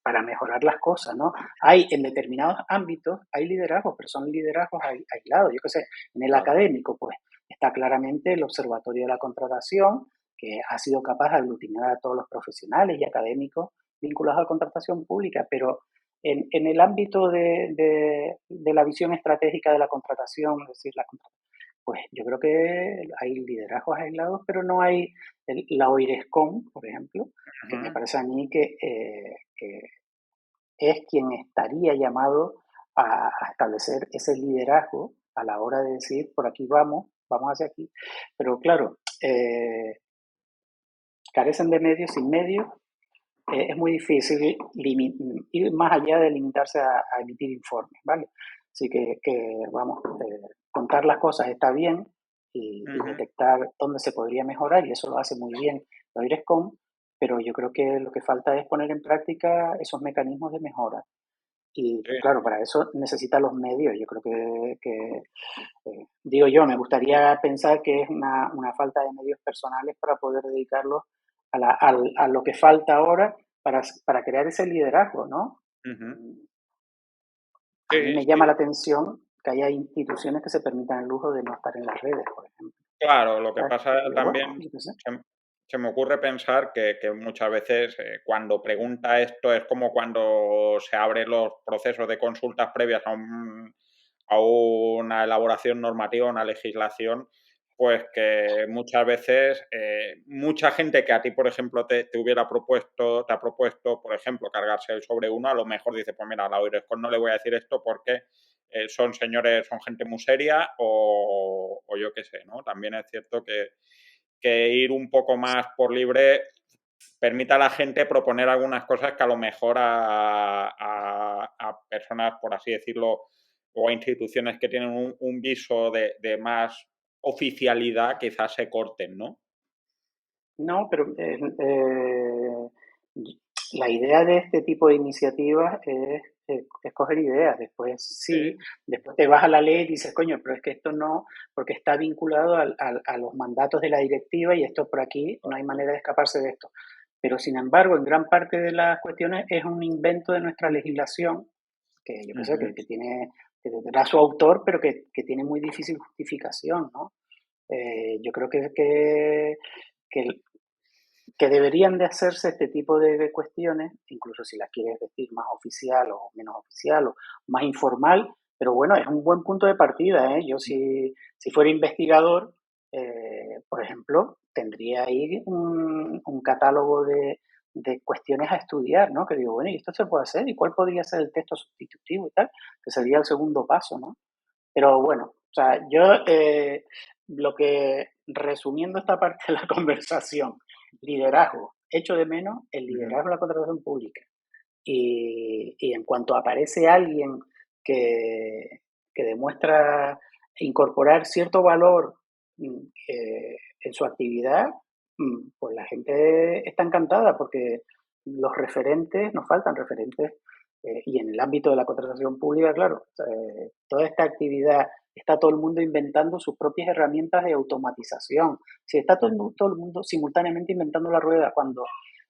Speaker 3: para mejorar las cosas, ¿no? Hay en determinados ámbitos, hay liderazgos, pero son liderazgos aislados. Yo qué sé, en el
Speaker 2: Claro.
Speaker 3: académico, pues está claramente el Observatorio de la Contratación, que ha sido capaz de aglutinar a todos los profesionales y académicos vinculados a la contratación pública, pero en el ámbito de la visión estratégica de la contratación, es decir, pues yo creo que hay liderazgos aislados, pero no hay la OIRESCOM, por ejemplo, que me
Speaker 2: Ujú.
Speaker 3: parece a mí que es quien estaría llamado a establecer ese liderazgo a la hora de decir, por aquí vamos, vamos hacia aquí. Pero claro, carecen de medios, sin medios, es muy difícil ir más allá de limitarse a emitir informes, ¿vale? Así que vamos, contar las cosas está bien y
Speaker 2: Ujú.
Speaker 3: detectar dónde se podría mejorar, y eso lo hace muy bien la IRESCOM, pero yo creo que lo que falta es poner en práctica esos mecanismos de mejora. Y
Speaker 2: Sí,
Speaker 3: claro, para eso necesita los medios. Yo creo digo yo, me gustaría pensar que es una falta de medios personales para poder dedicarlos a lo que falta ahora para crear ese liderazgo, ¿no?
Speaker 2: ujú.
Speaker 3: Mm, A mí
Speaker 2: Sí,
Speaker 3: me
Speaker 2: sí.
Speaker 3: llama la atención que haya instituciones que se permitan el lujo de no estar en las redes, por ejemplo.
Speaker 2: Claro, lo que
Speaker 3: ¿Sabes?
Speaker 2: pasa
Speaker 3: Digo, bueno,
Speaker 2: también,
Speaker 3: yo qué sé.
Speaker 2: se me ocurre pensar que muchas veces cuando pregunta esto es como cuando se abren los procesos de consultas previas a una elaboración normativa, una legislación, pues que muchas veces mucha gente que a ti, por ejemplo, te ha propuesto, por ejemplo, cargarse el sobre uno, a lo mejor dice, pues mira, a la Oirescon no le voy a decir esto porque son señores, son gente muy seria o yo qué sé, ¿no? También es cierto que ir un poco más por libre permite a la gente proponer algunas cosas que a lo mejor a personas, por así decirlo, o a instituciones que tienen un viso de más oficialidad, quizás se corten, ¿no?
Speaker 3: No, pero la idea de este tipo de iniciativas es escoger ideas. Después sí,
Speaker 2: Sí,
Speaker 3: después te vas a la ley y dices, coño, pero es que esto no, porque está vinculado a los mandatos de la directiva y esto por aquí no hay manera de escaparse de esto. Pero sin embargo, en gran parte de las cuestiones es un invento de nuestra legislación, que yo qué sé,
Speaker 2: ujú,
Speaker 3: que tendrá su autor, pero que tiene muy difícil justificación, ¿no? Yo creo que que deberían de hacerse este tipo de cuestiones, incluso si las quieres decir más oficial o menos oficial o más informal, pero bueno, es un buen punto de partida, ¿eh? Yo si fuera investigador, por ejemplo, tendría ahí un catálogo de cuestiones a estudiar, ¿no? Que digo, bueno, ¿y esto se puede hacer? ¿Y cuál podría ser el texto sustitutivo y tal? Que sería el segundo paso, ¿no? Pero bueno, o sea, yo lo que, resumiendo esta parte de la conversación, liderazgo, echo de menos el
Speaker 2: ujú.
Speaker 3: liderazgo en la contratación pública. Y en cuanto aparece alguien que, que demuestra incorporar cierto valor en su actividad, pues la gente está encantada porque los referentes, nos faltan referentes, y en el ámbito de la contratación pública, claro, toda esta actividad, está todo el mundo inventando sus propias herramientas de automatización. Si está todo el mundo simultáneamente inventando la rueda, cuando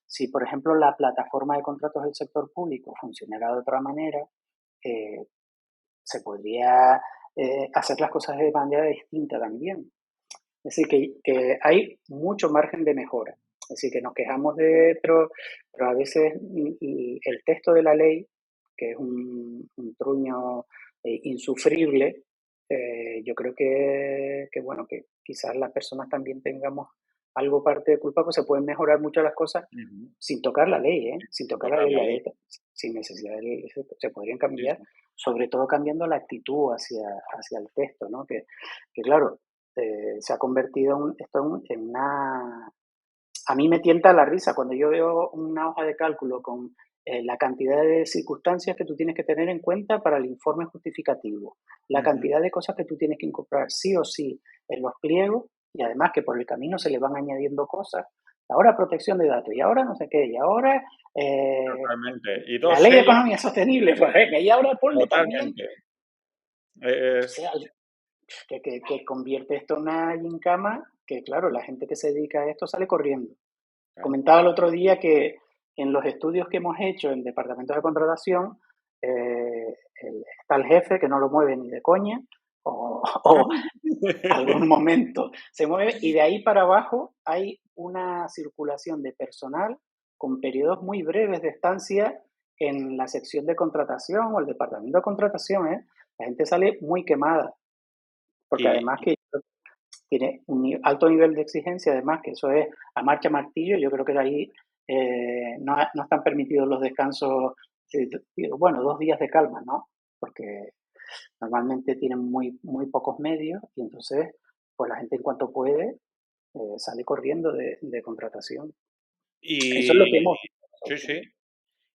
Speaker 3: si, por ejemplo, la plataforma de contratos del sector público funcionara de otra manera, eh, se podría hacer las cosas de manera distinta también. Es decir, que hay mucho margen de mejora. Es decir, que nos quejamos pero a veces el texto de la ley, que es un truño insufrible, yo creo bueno, que quizás las personas también tengamos algo parte de culpa, pues se pueden mejorar mucho las cosas
Speaker 2: Ujú.
Speaker 3: sin tocar la ley, ¿eh? Sin tocar
Speaker 2: Tocar la
Speaker 3: la
Speaker 2: ley.
Speaker 3: ley, sin necesidad de ley, se podrían
Speaker 2: Sí,
Speaker 3: cambiar,
Speaker 2: sí.
Speaker 3: sobre todo cambiando la actitud hacia el texto, ¿no? Que claro, se ha convertido esto en una... A mí me tienta la risa cuando yo veo una hoja de cálculo con la cantidad de circunstancias que tú tienes que tener en cuenta para el informe justificativo, la
Speaker 2: Ujú.
Speaker 3: cantidad de cosas que tú tienes que incorporar sí o sí en los pliegos y además que por el camino se le van añadiendo cosas. Ahora protección de datos y ahora no sé qué, y ahora
Speaker 2: Totalmente. Y
Speaker 3: la
Speaker 2: dos
Speaker 3: ley de
Speaker 2: sellos,
Speaker 3: economía sostenible, pues venga, y ahora ponle también,
Speaker 2: totalmente.
Speaker 3: o sea, que convierte esto en una gincama que, claro, la gente que se dedica a esto sale corriendo.
Speaker 2: Claro.
Speaker 3: Comentaba el otro día que en los estudios que hemos hecho en departamentos de contratación, está el jefe que no lo mueve ni de coña, o algún momento se mueve, y de ahí para abajo hay una circulación de personal con periodos muy breves de estancia en la sección de contratación o el departamento de contratación. La gente sale muy quemada, porque
Speaker 2: Y,
Speaker 3: además que tiene un alto nivel de exigencia, además que eso es a marcha martillo, yo creo que ahí no están permitidos los descansos, bueno, 2 días de calma, ¿no? Porque normalmente tienen muy pocos medios y entonces pues la gente en cuanto puede sale corriendo de contratación. Eso es lo que
Speaker 2: y
Speaker 3: hemos visto
Speaker 2: sí,
Speaker 3: nosotros,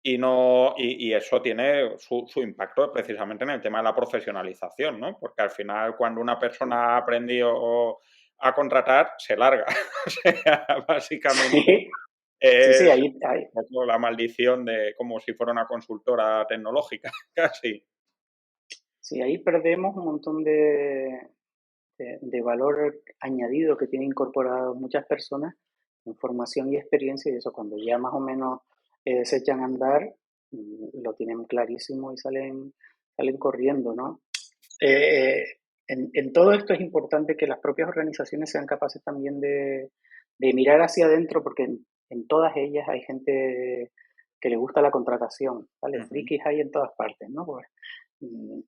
Speaker 2: sí.
Speaker 3: ¿no?
Speaker 2: Y eso tiene su impacto precisamente en el tema de la profesionalización, ¿no? Porque al final, cuando una
Speaker 3: Sí.
Speaker 2: persona ha aprendido a contratar, se larga. O sea, básicamente,
Speaker 3: Sí. Sí, sí,
Speaker 2: Es
Speaker 3: ahí,
Speaker 2: un poco la maldición de como si fuera una consultora tecnológica, casi.
Speaker 3: sí, ahí perdemos un montón de valor añadido que tienen incorporado muchas personas, información y experiencia, y eso cuando ya más o menos se echan a andar, lo tienen clarísimo y salen corriendo, ¿no? Eh, en todo esto es importante que las propias organizaciones sean capaces también de mirar hacia adentro, porque en todas ellas hay gente que le gusta la contratación, ¿vale?
Speaker 2: Ujú,
Speaker 3: Frikis hay en todas partes, ¿no? Pues,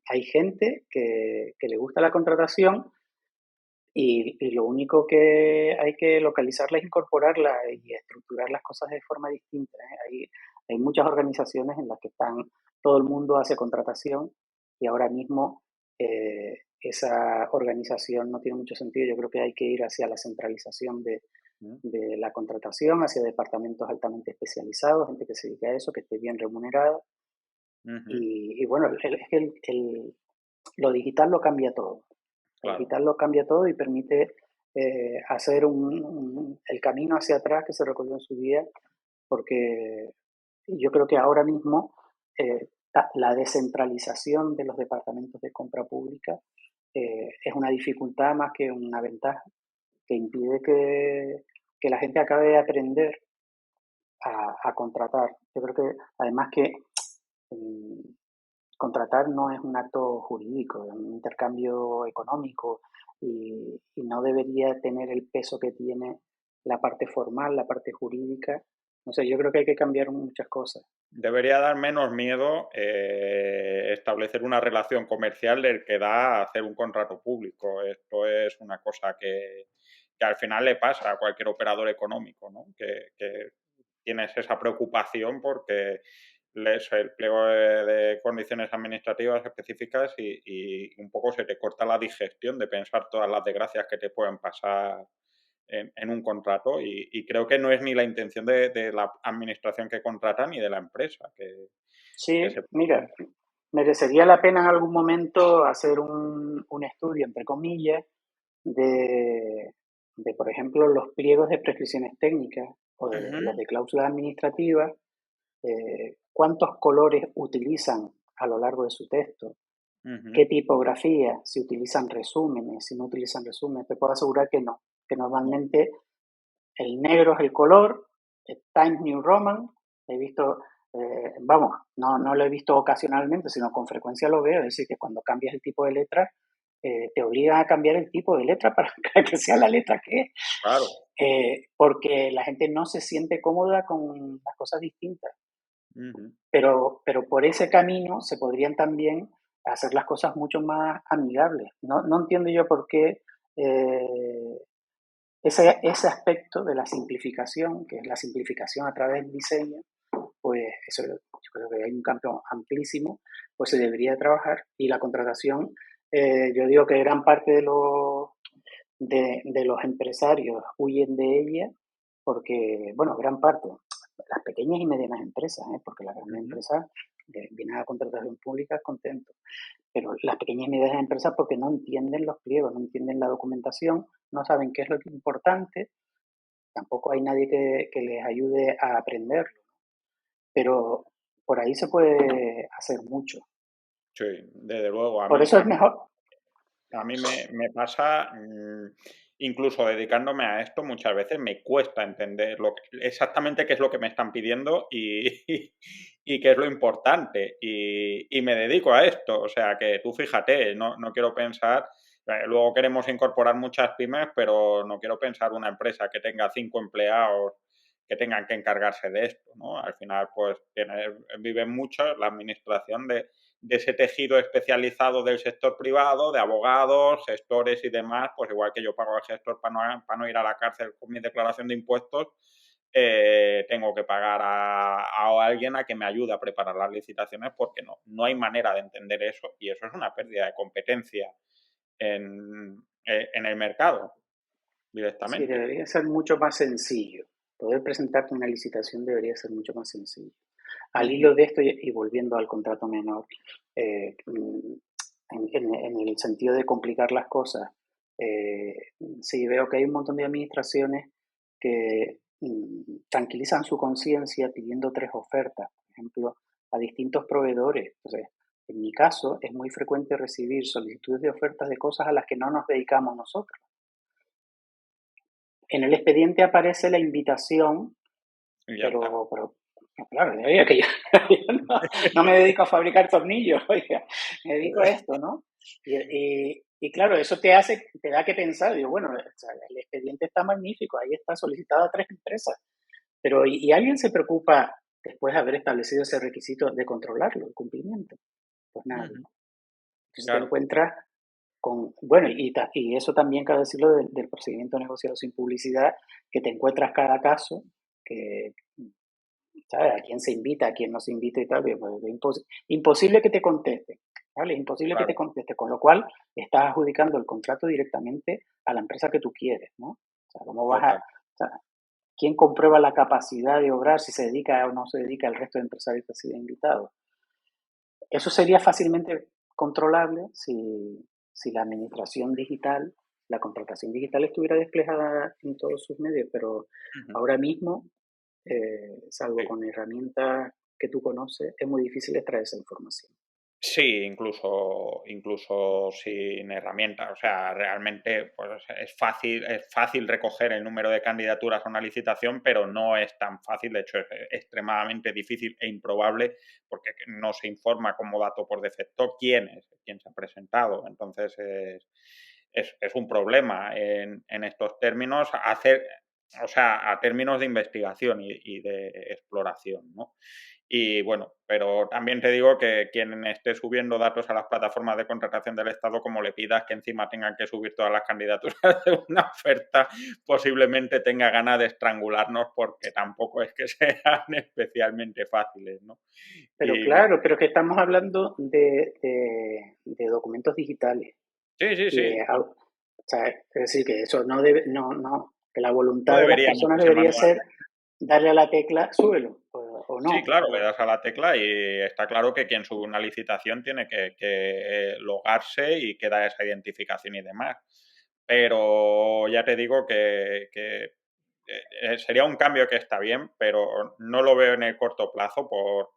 Speaker 3: hay gente que le gusta la contratación y lo único que hay que localizarla es incorporarla y estructurar las cosas de forma distinta, ¿eh? Hay muchas organizaciones en las que todo el mundo hace contratación y ahora mismo esa organización no tiene mucho sentido. Yo creo que hay que ir hacia la centralización
Speaker 2: ujú,
Speaker 3: de la contratación, hacia departamentos altamente especializados, gente que se dedique a eso, que esté bien remunerada.
Speaker 2: ujú,
Speaker 3: Y bueno, es que lo digital lo cambia todo. Lo
Speaker 2: claro.
Speaker 3: digital lo cambia todo y permite hacer el camino hacia atrás que se recorrió en su día, porque yo creo que ahora mismo la descentralización de los departamentos de compra pública es una dificultad más que una ventaja, que impide que la gente acabe de aprender a contratar. Yo creo que además que mm, contratar no es un acto jurídico, es un intercambio económico y no debería tener el peso que tiene la parte formal, la parte jurídica. No sé, yo creo que hay que cambiar muchas cosas.
Speaker 2: Debería dar menos miedo establecer una relación comercial del que da hacer un contrato público. Esto es una cosa que al final le pasa a cualquier operador económico, ¿no? Que tienes esa preocupación porque lees el pliego de condiciones administrativas específicas y un poco se te corta la digestión de pensar todas las desgracias que te pueden pasar en un contrato y creo que no es ni la intención de la administración que contrata ni de la empresa que se
Speaker 3: Sí, mira,
Speaker 2: preocupe.
Speaker 3: merecería la pena en algún momento hacer un estudio, entre comillas, de, por ejemplo, los pliegos de prescripciones técnicas o de los
Speaker 2: Ujú,
Speaker 3: de cláusulas administrativas, cuántos colores utilizan a lo largo de su texto,
Speaker 2: ujú,
Speaker 3: qué tipografía, si utilizan resúmenes, si no utilizan resúmenes. Te puedo asegurar que no, que
Speaker 2: no,
Speaker 3: normalmente el negro es el color, el Times New Roman, he visto, vamos, no lo he visto ocasionalmente, sino con frecuencia lo veo, es decir, que cuando cambias el tipo de letra, te obligan a cambiar el tipo de letra para que sea la letra que es,
Speaker 2: claro.
Speaker 3: porque la gente no se siente cómoda con las cosas distintas.
Speaker 2: Ujú,
Speaker 3: Pero por ese camino se podrían también hacer las cosas mucho más amigables. No entiendo yo por qué eh, ese aspecto de la simplificación, que es la simplificación a través del diseño, pues eso yo creo que hay un campo amplísimo, pues se debería trabajar y la contratación, yo digo que gran parte de los empresarios huyen de ella porque, bueno, gran parte, las pequeñas y medianas empresas, porque las grandes
Speaker 2: ujú,
Speaker 3: empresas vienen a contratación pública contentos, pero las pequeñas y medianas empresas porque no entienden los pliegos, no entienden la documentación, no saben qué es lo importante, tampoco hay nadie que les ayude a aprenderlo, pero por ahí se puede hacer mucho.
Speaker 2: sí, desde luego.
Speaker 3: Por eso es mejor,
Speaker 2: A mí me pasa, incluso dedicándome a esto, muchas veces me cuesta entender exactamente qué es lo que me están pidiendo y qué es lo importante. Y me dedico a esto. O sea, que tú fíjate, no quiero pensar, luego queremos incorporar muchas pymes, pero no quiero pensar una empresa que tenga 5 empleados que tengan que encargarse de esto, ¿no? Al final, pues, viven mucho la administración de ese tejido especializado del sector privado, de abogados, gestores y demás, pues igual que yo pago al gestor para no ir a la cárcel con mi declaración de impuestos, tengo que pagar a alguien a que me ayude a preparar las licitaciones porque no hay manera de entender eso y eso es una pérdida de competencia en el mercado
Speaker 3: sí,
Speaker 2: directamente.
Speaker 3: debería ser mucho más sencillo. Poder presentarte una licitación debería ser mucho más sencillo. Al
Speaker 2: Ujú,
Speaker 3: hilo de esto y volviendo al contrato menor, en el sentido de complicar las cosas, sí veo que hay un montón de administraciones que tranquilizan su conciencia pidiendo 3 ofertas, por ejemplo, a distintos proveedores. Entonces, en mi caso, es muy frecuente recibir solicitudes de ofertas de cosas a las que no nos dedicamos nosotros. En el expediente aparece la invitación,
Speaker 2: Y ya está.
Speaker 3: pero claro, oiga, que yo, yo no me dedico a fabricar tornillos, oiga, me dedico a esto, ¿no? Y claro, eso te da que pensar, digo, bueno, o sea, el expediente está magnífico, ahí está solicitado a 3 empresas, pero ¿y alguien se preocupa después de haber establecido ese requisito de controlarlo, el cumplimiento? Pues nadie.
Speaker 2: Ujú.
Speaker 3: Entonces te
Speaker 2: Claro.
Speaker 3: encuentras con, bueno, y eso también cabe decirlo del procedimiento negociado sin publicidad, que te encuentras cada caso, que, ¿sabes? A quién se invita, a quién no se invita y tal, pues, imposible que te conteste, ¿vale? Imposible que te
Speaker 2: Claro,
Speaker 3: conteste, con lo cual estás adjudicando el contrato directamente a la empresa que tú quieres, ¿no? O sea, ¿cómo vas a,
Speaker 2: total.
Speaker 3: o sea, quién comprueba la capacidad de obrar, si se dedica o no se dedica el resto de empresarios que ha sido invitado? Eso sería fácilmente controlable si la administración digital, la contratación digital estuviera desplegada en todos sus medios, pero
Speaker 2: Ujú.
Speaker 3: ahora mismo, salvo
Speaker 2: Sí.
Speaker 3: con herramientas que tú conoces, es muy difícil extraer esa información.
Speaker 2: Sí, incluso sin herramientas. O sea, realmente pues, es fácil recoger el número de candidaturas a una licitación, pero no es tan fácil. De hecho, es extremadamente difícil e improbable porque no se informa como dato por defecto quién se ha presentado. Entonces, es un problema en estos términos o sea, a términos de investigación y de exploración, ¿no? Y bueno, pero también te digo que quien esté subiendo datos a las plataformas de contratación del Estado, como le pidas que encima tengan que subir todas las candidaturas de una oferta, posiblemente tenga ganas de estrangularnos porque tampoco es que sean especialmente fáciles, ¿no?
Speaker 3: Pero
Speaker 2: Y bueno,
Speaker 3: claro, pero que estamos hablando de documentos digitales.
Speaker 2: sí, sí,
Speaker 3: Y,
Speaker 2: sí,
Speaker 3: o sea, es decir, que eso no debe, no, que la
Speaker 2: no
Speaker 3: voluntad de las
Speaker 2: debería
Speaker 3: personas
Speaker 2: hacerse
Speaker 3: debería
Speaker 2: manual.
Speaker 3: ser darle a la tecla, súbelo, o
Speaker 2: Sí,
Speaker 3: no.
Speaker 2: claro, le das a la tecla y está claro que quien sube una licitación tiene que logarse y queda esa identificación y demás. Pero ya te digo que sería un cambio que está bien, pero no lo veo en el corto plazo por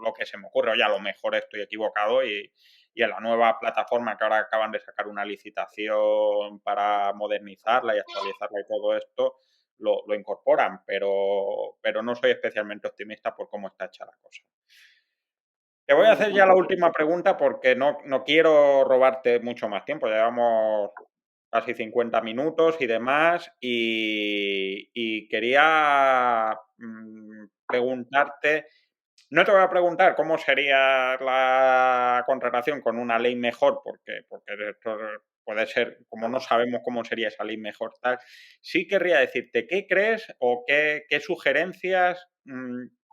Speaker 2: lo que se me ocurre. Oye, a lo mejor estoy equivocado y en la nueva plataforma que ahora acaban de sacar una licitación para modernizarla y actualizarla y todo esto, lo incorporan, pero no soy especialmente optimista por cómo está hecha la cosa. Te voy a
Speaker 3: No, yo
Speaker 2: hacer ya la
Speaker 3: tampoco.
Speaker 2: última pregunta porque no quiero robarte mucho más tiempo. Llevamos casi 50 minutos y demás. Y quería preguntarte, no te voy a preguntar cómo sería la contratación con una ley mejor, porque esto puede ser, como no sabemos cómo sería esa ley mejor, tal. Sí querría decirte, ¿qué crees o qué sugerencias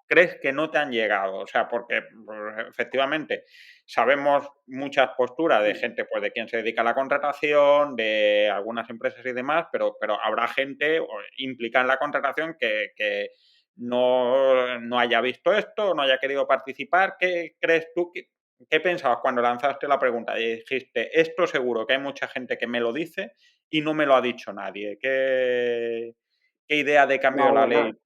Speaker 2: crees que no te han llegado? O sea, porque pues, efectivamente sabemos muchas posturas de gente pues, de quien se dedica a la contratación, de algunas empresas y demás, pero habrá gente implicada en la contratación que no haya visto esto, no haya querido participar. ¿Qué crees tú? ¿Qué pensabas cuando lanzaste la pregunta? Y dijiste, esto seguro que hay mucha gente que me lo dice y no me lo ha dicho nadie. ¿Qué idea de cambio de
Speaker 3: No,
Speaker 2: la ley?
Speaker 3: bueno,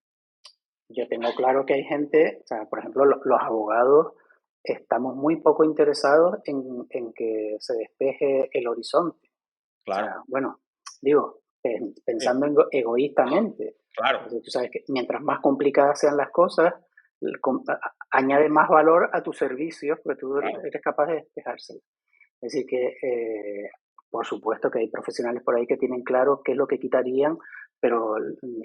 Speaker 3: yo tengo claro que hay gente, o sea, por ejemplo, los abogados estamos muy poco interesados en que se despeje el horizonte. O
Speaker 2: Claro,
Speaker 3: sea, bueno, digo,
Speaker 2: sí,
Speaker 3: pensando egoístamente. Es
Speaker 2: claro,
Speaker 3: decir, tú sabes que mientras más complicadas sean las cosas, añade más valor a tus servicios porque tú
Speaker 2: claro,
Speaker 3: eres capaz de despejárselas. Es decir, que por supuesto que hay profesionales por ahí que tienen claro qué es lo que quitarían, pero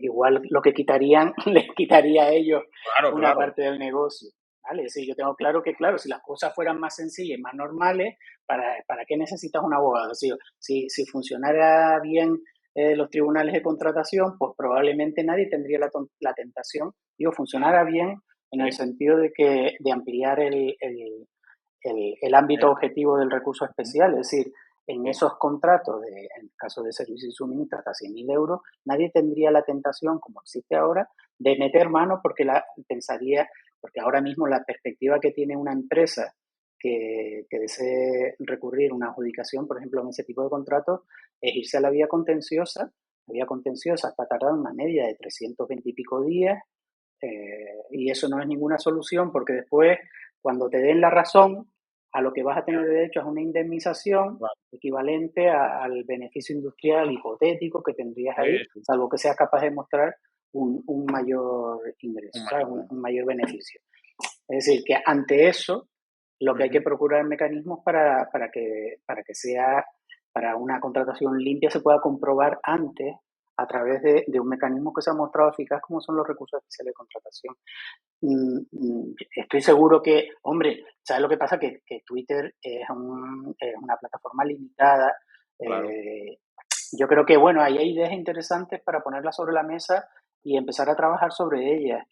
Speaker 3: igual lo que quitarían les quitaría a ellos
Speaker 2: claro,
Speaker 3: una
Speaker 2: claro.
Speaker 3: parte del negocio. ¿Vale? Es decir, yo tengo claro que, claro, si las cosas fueran más sencillas y más normales, ¿para qué necesitas un abogado? Es decir, si funcionara bien los tribunales de contratación, pues probablemente nadie tendría la tentación, digo, funcionara bien en el
Speaker 2: Sí,
Speaker 3: sentido de ampliar el ámbito
Speaker 2: eh,
Speaker 3: objetivo del recurso especial, es decir, en
Speaker 2: sí,
Speaker 3: esos contratos, en caso de servicios y suministros hasta 100.000 euros, nadie tendría la tentación, como existe ahora, de meter mano porque pensaría, porque ahora mismo la perspectiva que tiene una empresa que desee recurrir a una adjudicación, por ejemplo, en ese tipo de contratos, es irse a la vía contenciosa, la vía contenciosa está tardando una media de 320 y pico días, y eso no es ninguna solución porque después, cuando te den la razón, a lo que vas a tener derecho es una indemnización
Speaker 2: Vale.
Speaker 3: equivalente al beneficio industrial hipotético que tendrías
Speaker 2: Sí,
Speaker 3: ahí,
Speaker 2: sí,
Speaker 3: salvo que seas capaz de mostrar un mayor ingreso,
Speaker 2: un
Speaker 3: ¿sabes?
Speaker 2: mayor
Speaker 3: Un mayor beneficio. Es decir, que ante eso, lo que hay que
Speaker 2: beneficio.
Speaker 3: procurar mecanismos para que sea, para una contratación limpia se pueda comprobar antes a través de un mecanismo que se ha mostrado eficaz como son los recursos especiales de contratación. Estoy seguro que, hombre, ¿sabes lo que pasa? Que Twitter es una plataforma limitada.
Speaker 2: Claro.
Speaker 3: eh, yo creo que, bueno, ahí hay ideas interesantes para ponerlas sobre la mesa y empezar a trabajar sobre ellas.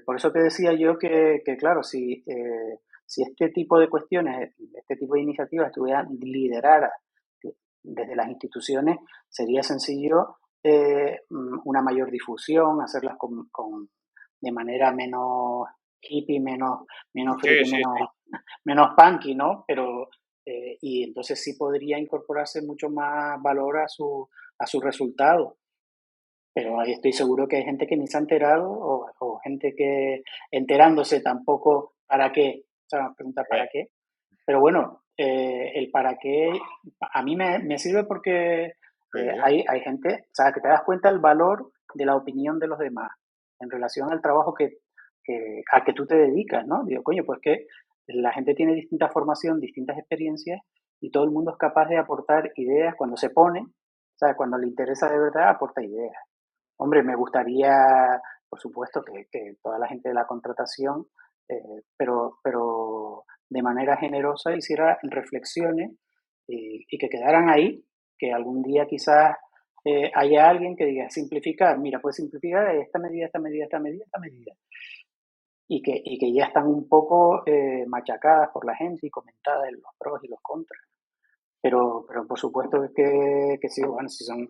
Speaker 3: Por eso te decía yo que claro, si este tipo de cuestiones, este tipo de iniciativas estuvieran lideradas desde las instituciones, sería sencillo una mayor difusión, hacerlas de manera menos hippie, menos
Speaker 2: Sí,
Speaker 3: friki,
Speaker 2: sí, sí.
Speaker 3: menos punky, ¿no? Pero, y entonces sí podría incorporarse mucho más valor a su resultado. Pero ahí estoy seguro que hay gente que ni se ha enterado o gente que enterándose tampoco, ¿para qué? O sea, me pregunta, ¿para qué? Pero bueno, el para qué a mí me sirve porque
Speaker 2: Sí,
Speaker 3: hay gente, o sea, que te das cuenta el valor de la opinión de los demás en relación al trabajo a que tú te dedicas, ¿no? Digo, coño, pues que la gente tiene distinta formación, distintas experiencias y todo el mundo es capaz de aportar ideas cuando se pone, o sea, cuando le interesa de verdad, aporta ideas. Hombre, me gustaría, por supuesto, que toda la gente de la contratación, pero de manera generosa hiciera reflexiones y que quedaran ahí, que algún día quizás haya alguien que diga simplificar, mira, puedes simplificar esta medida, esta medida, esta medida, esta medida, y que ya están un poco machacadas por la gente y comentadas en los pros y los contras. Pero por supuesto que sí, bueno, si son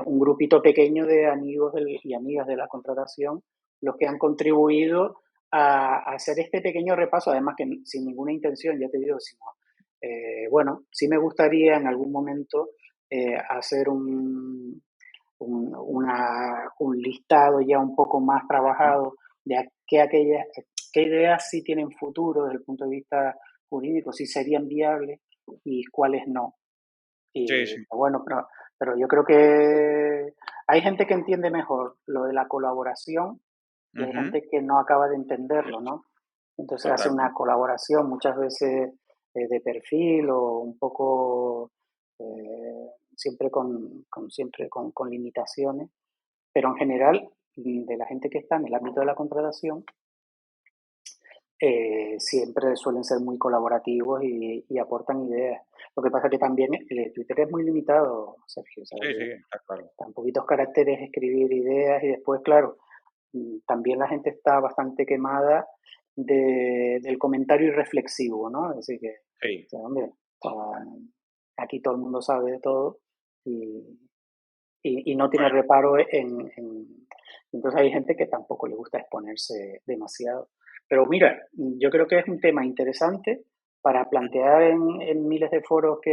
Speaker 3: un grupito pequeño de amigos y amigas de la contratación los que han contribuido a hacer este pequeño repaso, además que sin ninguna intención, ya te digo, sino, bueno, sí me gustaría en algún momento hacer un listado ya un poco más trabajado de qué ideas sí tienen futuro desde el punto de vista jurídico, si serían viables y cuáles no.
Speaker 2: sí,
Speaker 3: Y
Speaker 2: sí.
Speaker 3: bueno, pero yo creo que hay gente que entiende mejor lo de la colaboración y hay
Speaker 2: Ujú.
Speaker 3: gente que no acaba de entenderlo, ¿no? Entonces hace una
Speaker 2: Totalmente.
Speaker 3: colaboración muchas veces de perfil o un poco siempre con limitaciones, pero en general de la gente que está en el ámbito de la contratación siempre suelen ser muy colaborativos y aportan ideas. Lo que pasa que también Twitter es muy limitado, Sergio, ¿sabes?
Speaker 2: Sí, sí,
Speaker 3: Que
Speaker 2: está claro.
Speaker 3: tan poquitos caracteres escribir ideas y después, claro, también la gente está bastante quemada del comentario irreflexivo, ¿no? Es decir, que,
Speaker 2: Sí.
Speaker 3: o sea, hombre, aquí todo el mundo sabe de todo y, y no tiene
Speaker 2: Bueno,
Speaker 3: reparo Entonces hay gente que tampoco le gusta exponerse demasiado. Pero mira, yo creo que es un tema interesante para plantear en miles de foros
Speaker 2: sí.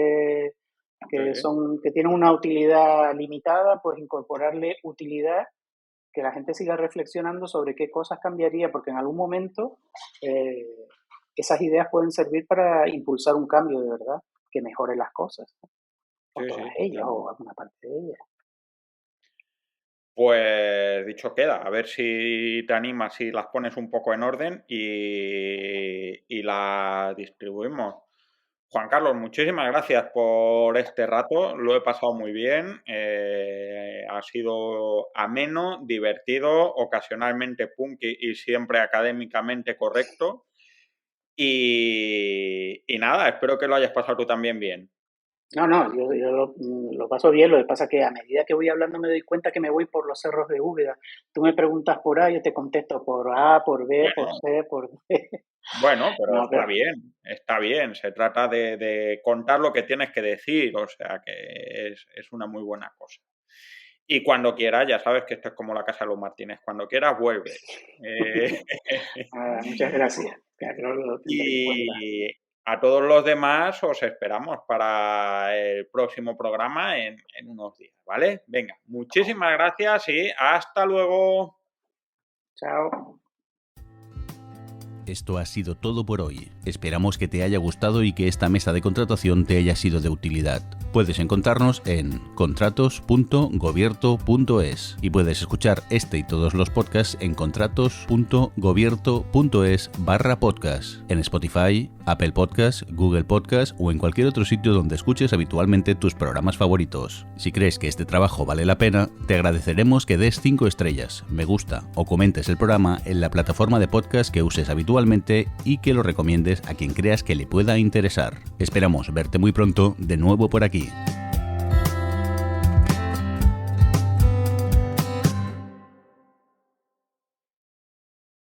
Speaker 3: que tienen una utilidad limitada, pues incorporarle utilidad, que la gente siga reflexionando sobre qué cosas cambiaría, porque en algún momento eh, esas ideas pueden servir para impulsar un cambio de verdad, que mejore las cosas, ¿no? O
Speaker 2: Sí,
Speaker 3: todas
Speaker 2: sí,
Speaker 3: ellas, o
Speaker 2: totalmente.
Speaker 3: alguna parte de ellas.
Speaker 2: Pues dicho queda, a ver si te animas y las pones un poco en orden y las distribuimos. Juan Carlos, muchísimas gracias por este rato, lo he pasado muy bien, ha sido ameno, divertido, ocasionalmente punky y siempre académicamente correcto. Y nada, espero que lo hayas pasado tú también bien.
Speaker 3: No, no, yo lo paso bien, lo que pasa es que a medida que voy hablando me doy cuenta que me voy por los cerros de Úbeda. Tú me preguntas por A, yo te contesto por A, por B, por
Speaker 2: Bueno,
Speaker 3: C, por D.
Speaker 2: bueno, pero
Speaker 3: No,
Speaker 2: está
Speaker 3: pero
Speaker 2: bien, está bien. Se trata de contar lo que tienes que decir, o sea que es una muy buena cosa. Y cuando quieras, ya sabes que esto es como la casa de los Martínez, cuando quieras vuelves.
Speaker 3: muchas gracias. Claro, lo tendré en cuenta.
Speaker 2: Y, A todos los demás os esperamos para el próximo programa en unos días, ¿vale? Venga, muchísimas gracias y hasta luego.
Speaker 3: Chao.
Speaker 1: Esto ha sido todo por hoy. Esperamos que te haya gustado y que esta mesa de contratación te haya sido de utilidad. Puedes encontrarnos en contratos.gobierto.es y puedes escuchar este y todos los podcasts en contratos.gobierto.es/podcast, en Spotify, Apple Podcasts, Google Podcasts o en cualquier otro sitio donde escuches habitualmente tus programas favoritos. Si crees que este trabajo vale la pena, te agradeceremos que des 5 estrellas, me gusta o comentes el programa en la plataforma de podcast que uses habitualmente y que lo recomiendes a quien creas que le pueda interesar. Esperamos verte muy pronto de nuevo por aquí.